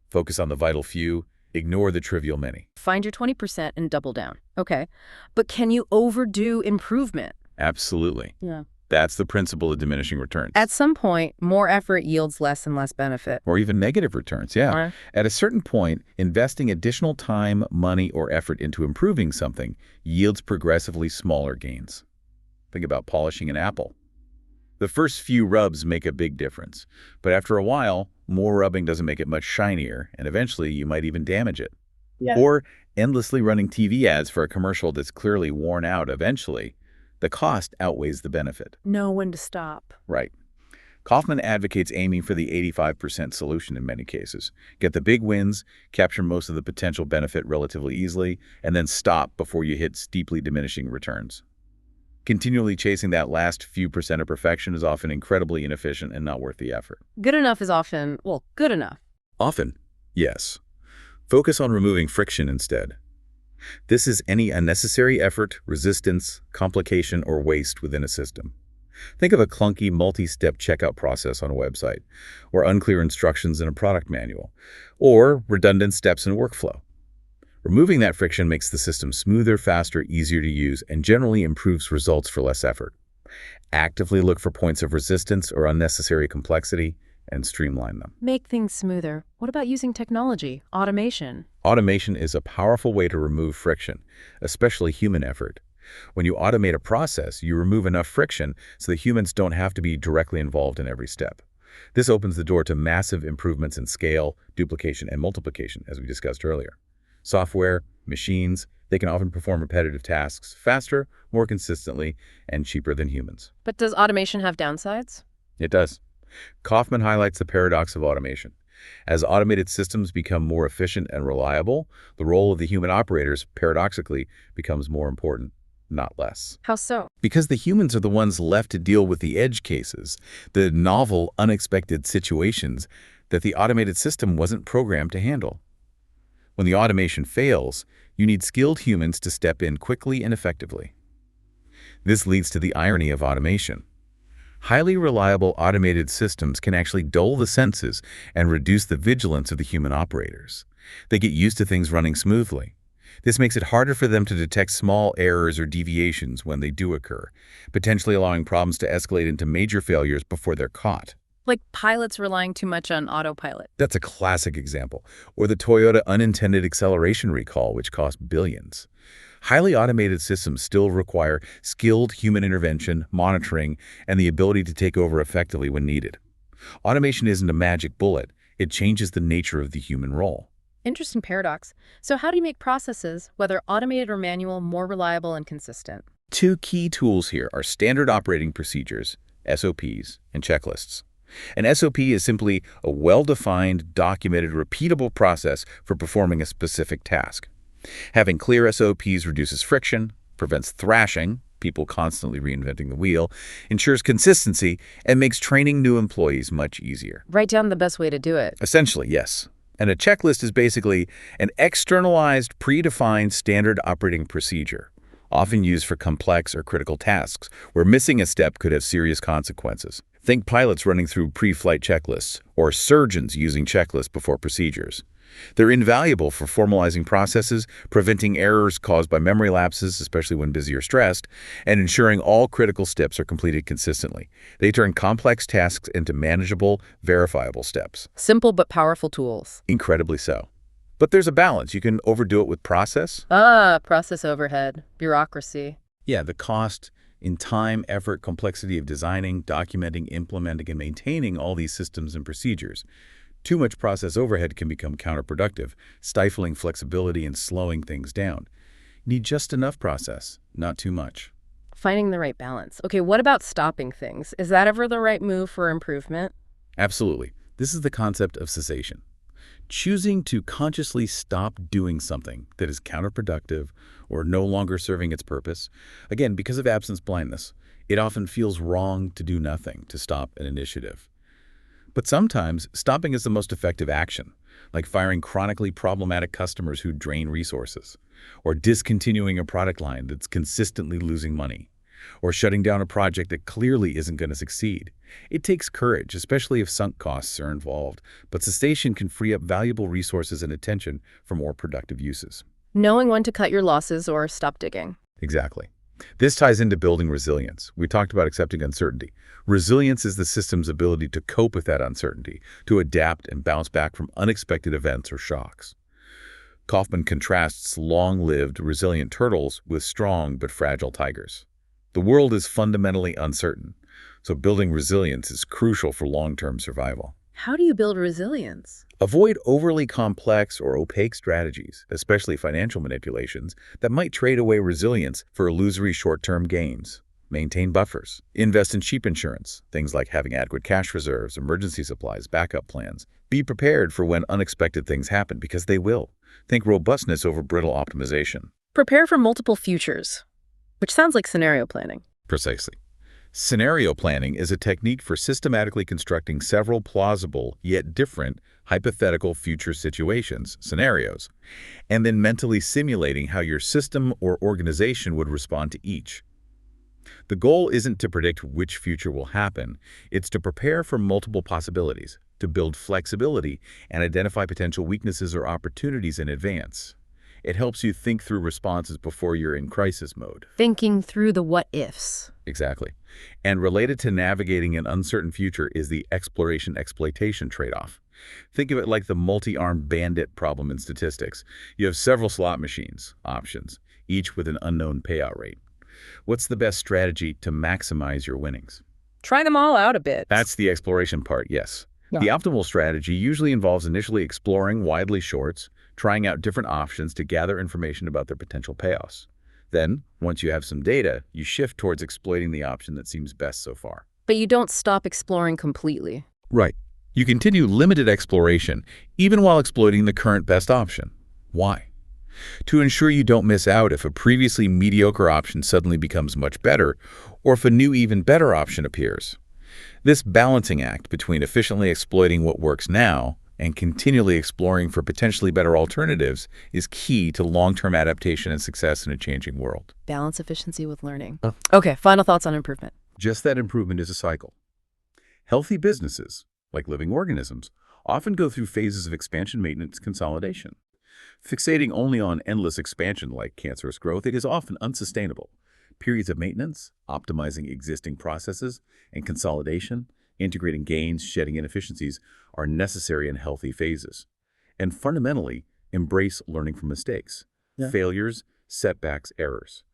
Speaker 2: Focus on the vital few, ignore the trivial many.
Speaker 1: Find your 20% and double down. Okay, but can you overdo improvement?
Speaker 2: Absolutely.
Speaker 1: Yeah.
Speaker 2: That's the principle of diminishing returns.
Speaker 1: At some point, more effort yields less and less benefit.
Speaker 2: Or even negative returns, yeah.
Speaker 1: Right.
Speaker 2: At a certain point, investing additional time, money, or effort into improving something yields progressively smaller gains. Think about polishing an apple. The first few rubs make a big difference, but after a while, more rubbing doesn't make it much shinier, and eventually you might even damage it.
Speaker 1: Yeah.
Speaker 2: Or endlessly running TV ads for a commercial that's clearly worn out eventually, the cost outweighs the benefit.
Speaker 1: Know when to stop.
Speaker 2: Right. Kaufman advocates aiming for the 85% solution in many cases. Get the big wins, capture most of the potential benefit relatively easily, and then stop before you hit steeply diminishing returns. Continually chasing that last few percent of perfection is often incredibly inefficient and not worth the effort.
Speaker 1: Good enough is often, well, good enough.
Speaker 2: Often, yes. Focus on removing friction instead. This is any unnecessary effort, resistance, complication, or waste within a system. Think of a clunky multi-step checkout process on a website, or unclear instructions in a product manual, or redundant steps in workflow. Removing that friction makes the system smoother, faster, easier to use, and generally improves results for less effort. Actively look for points of resistance or unnecessary complexity and streamline them.
Speaker 1: Make things smoother. What about using technology, automation?
Speaker 2: Automation is a powerful way to remove friction, especially human effort. When you automate a process, you remove enough friction so that humans don't have to be directly involved in every step. This opens the door to massive improvements in scale, duplication, and multiplication, as we discussed earlier. Software, machines, they can often perform repetitive tasks faster, more consistently, and cheaper than humans.
Speaker 1: But does automation have downsides?
Speaker 2: It does. Kaufman highlights the paradox of automation. As automated systems become more efficient and reliable, the role of the human operators, paradoxically, becomes more important, not less.
Speaker 1: How so?
Speaker 2: Because the humans are the ones left to deal with the edge cases, the novel, unexpected situations that the automated system wasn't programmed to handle. When the automation fails, you need skilled humans to step in quickly and effectively. This leads to the irony of automation. Highly reliable automated systems can actually dull the senses and reduce the vigilance of the human operators. They get used to things running smoothly. This makes it harder for them to detect small errors or deviations when they do occur, potentially allowing problems to escalate into major failures before they're caught.
Speaker 1: Like pilots relying too much on autopilot.
Speaker 2: That's a classic example. Or the Toyota unintended acceleration recall, which cost billions. Highly automated systems still require skilled human intervention, monitoring, and the ability to take over effectively when needed. Automation isn't a magic bullet. It changes the nature of the human role.
Speaker 1: Interesting paradox. So how do you make processes, whether automated or manual, more reliable and consistent?
Speaker 2: Two key tools here are standard operating procedures, SOPs, and checklists. An SOP is simply a well-defined, documented, repeatable process for performing a specific task. Having clear SOPs reduces friction, prevents thrashing, people constantly reinventing the wheel, ensures consistency, and makes training new employees much easier.
Speaker 1: Write down the best way to do it.
Speaker 2: Essentially, yes. And a checklist is basically an externalized, predefined standard operating procedure, often used for complex or critical tasks, where missing a step could have serious consequences. Think pilots running through pre-flight checklists, or surgeons using checklists before procedures. They're invaluable for formalizing processes, preventing errors caused by memory lapses, especially when busy or stressed, and ensuring all critical steps are completed consistently. They turn complex tasks into manageable, verifiable steps.
Speaker 1: Simple but powerful tools.
Speaker 2: Incredibly so. But there's a balance. You can overdo it with process.
Speaker 1: Process overhead, bureaucracy.
Speaker 2: Yeah, the cost in time, effort, complexity of designing, documenting, implementing, and maintaining all these systems and procedures. Too much process overhead can become counterproductive, stifling flexibility and slowing things down. You need just enough process, not too much.
Speaker 1: Finding the right balance. Okay, what about stopping things? Is that ever the right move for improvement?
Speaker 2: Absolutely. This is the concept of cessation. Choosing to consciously stop doing something that is counterproductive or no longer serving its purpose. Again, because of absence blindness, it often feels wrong to do nothing, to stop an initiative. But sometimes, stopping is the most effective action, like firing chronically problematic customers who drain resources, or discontinuing a product line that's consistently losing money, or shutting down a project that clearly isn't going to succeed. It takes courage, especially if sunk costs are involved, but cessation can free up valuable resources and attention for more productive uses.
Speaker 1: Knowing when to cut your losses or stop digging.
Speaker 2: Exactly. This ties into building resilience. We talked about accepting uncertainty. Resilience is the system's ability to cope with that uncertainty, to adapt and bounce back from unexpected events or shocks. Kaufman contrasts long-lived, resilient turtles with strong but fragile tigers. The world is fundamentally uncertain, so building resilience is crucial for long-term survival.
Speaker 1: How do you build resilience?
Speaker 2: Avoid overly complex or opaque strategies, especially financial manipulations, that might trade away resilience for illusory short-term gains. Maintain buffers. Invest in cheap insurance, things like having adequate cash reserves, emergency supplies, backup plans. Be prepared for when unexpected things happen, because they will. Think robustness over brittle optimization.
Speaker 1: Prepare for multiple futures, which sounds like scenario planning.
Speaker 2: Precisely. Scenario planning is a technique for systematically constructing several plausible yet different hypothetical future situations, scenarios, and then mentally simulating how your system or organization would respond to each. The goal isn't to predict which future will happen, it's to prepare for multiple possibilities, to build flexibility and identify potential weaknesses or opportunities in advance. It helps you think through responses before you're in crisis mode.
Speaker 1: Thinking through the what-ifs.
Speaker 2: Exactly. And related to navigating an uncertain future is the exploration-exploitation trade-off. Think of it like the multi-armed bandit problem in statistics. You have several slot machines, options, each with an unknown payout rate. What's the best strategy to maximize your winnings?
Speaker 1: Try them all out a bit.
Speaker 2: That's the exploration part, yes.
Speaker 1: Yeah.
Speaker 2: The optimal strategy usually involves initially exploring widely shorts, trying out different options to gather information about their potential payoffs. Then, once you have some data, you shift towards exploiting the option that seems best so far.
Speaker 1: But you don't stop exploring completely.
Speaker 2: Right. You continue limited exploration, even while exploiting the current best option. Why? To ensure you don't miss out if a previously mediocre option suddenly becomes much better, or if a new, even better option appears. This balancing act between efficiently exploiting what works now and continually exploring for potentially better alternatives is key to long-term adaptation and success in a changing world.
Speaker 1: Balance efficiency with learning. Okay, final thoughts on improvement.
Speaker 2: Just that improvement is a cycle. Healthy businesses, like living organisms, often go through phases of expansion, maintenance, consolidation. Fixating only on endless expansion like cancerous growth, it is often unsustainable. Periods of maintenance, optimizing existing processes, and consolidation, integrating gains, shedding inefficiencies, are necessary in healthy phases. And fundamentally, embrace learning from mistakes, failures, setbacks, errors.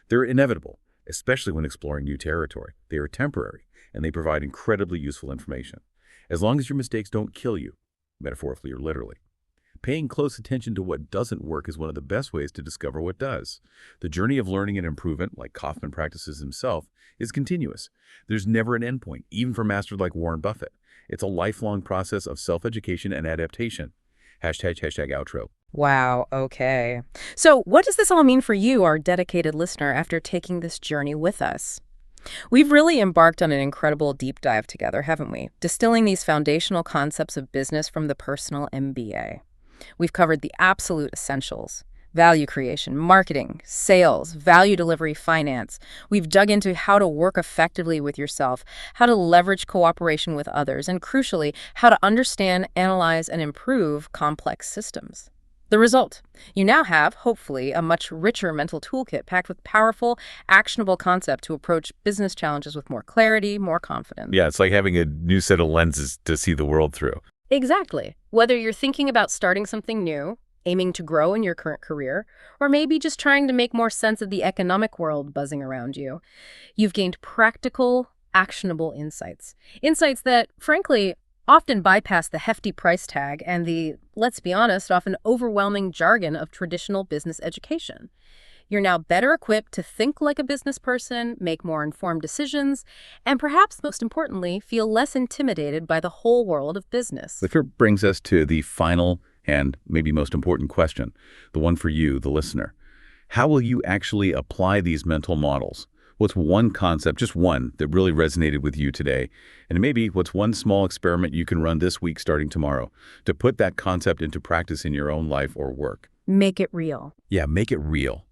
Speaker 2: They're inevitable, especially when exploring new territory. They are temporary, and they provide incredibly useful information, as long as your mistakes don't kill you, metaphorically or literally. paying close attention to what doesn't work is one of the best ways to discover what does. The journey of learning and improvement, like Kaufman practices himself, is continuous. There's never an endpoint, even for masters like Warren Buffett. It's a lifelong process of self-education and adaptation. Hashtag outro.
Speaker 1: Wow, okay. So what does this all mean for you, our dedicated listener, after taking this journey with us? We've really embarked on an incredible deep dive together, haven't we? Distilling these foundational concepts of business from the Personal MBA. We've covered the absolute essentials: value creation, marketing, sales, value delivery, finance. We've dug into how to work effectively with yourself, how to leverage cooperation with others, and crucially, how to understand, analyze, and improve complex systems. The result: you now have, hopefully, a much richer mental toolkit packed with powerful, actionable concepts to approach business challenges with more clarity, more confidence.
Speaker 2: Yeah, it's like having a new set of lenses to see the world through.
Speaker 1: Exactly. Whether you're thinking about starting something new, aiming to grow in your current career, or maybe just trying to make more sense of the economic world buzzing around you, you've gained practical, actionable insights. Insights that, frankly, often bypass the hefty price tag and the, let's be honest, often overwhelming jargon of traditional business education. You're now better equipped to think like a business person, make more informed decisions, and perhaps most importantly, feel less intimidated by the whole world of business.
Speaker 2: Which brings us to the final and maybe most important question, the one for you, the listener. How will you actually apply these mental models? What's one concept, just one, that really resonated with you today? And maybe what's one small experiment you can run this week starting tomorrow to put that concept into practice in your own life or work?
Speaker 1: Make it real.
Speaker 2: Yeah, make it real.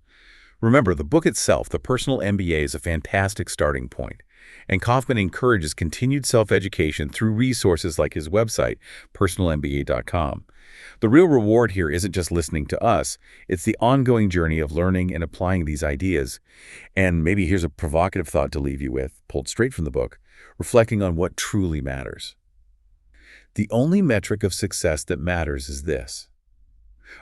Speaker 2: Remember, the book itself, The Personal MBA, is a fantastic starting point. And Kaufman encourages continued self-education through resources like his website, personalmba.com. The real reward here isn't just listening to us. It's the ongoing journey of learning and applying these ideas. And maybe here's a provocative thought to leave you with, pulled straight from the book, reflecting on what truly matters. The only metric of success that matters is this: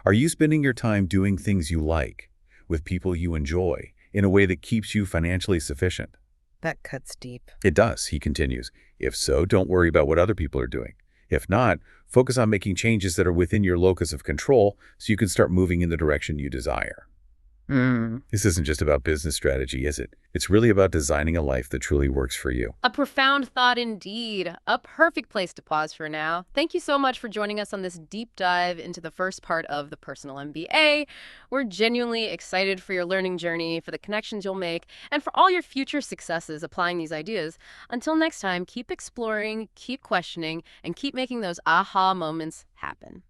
Speaker 2: are you spending your time doing things you like, with people you enjoy, in a way that keeps you financially sufficient?
Speaker 1: That cuts deep.
Speaker 2: It does, he continues. If so, don't worry about what other people are doing. If not, focus on making changes that are within your locus of control so you can start moving in the direction you desire. This isn't just about business strategy, is it? It's really about designing a life that truly works for you.
Speaker 1: A profound thought indeed. A perfect place to pause for now. Thank you so much for joining us on this deep dive into the first part of the Personal MBA. We're genuinely excited for your learning journey, for the connections you'll make, and for all your future successes applying these ideas. Until next time, keep exploring, keep questioning, and keep making those aha moments happen.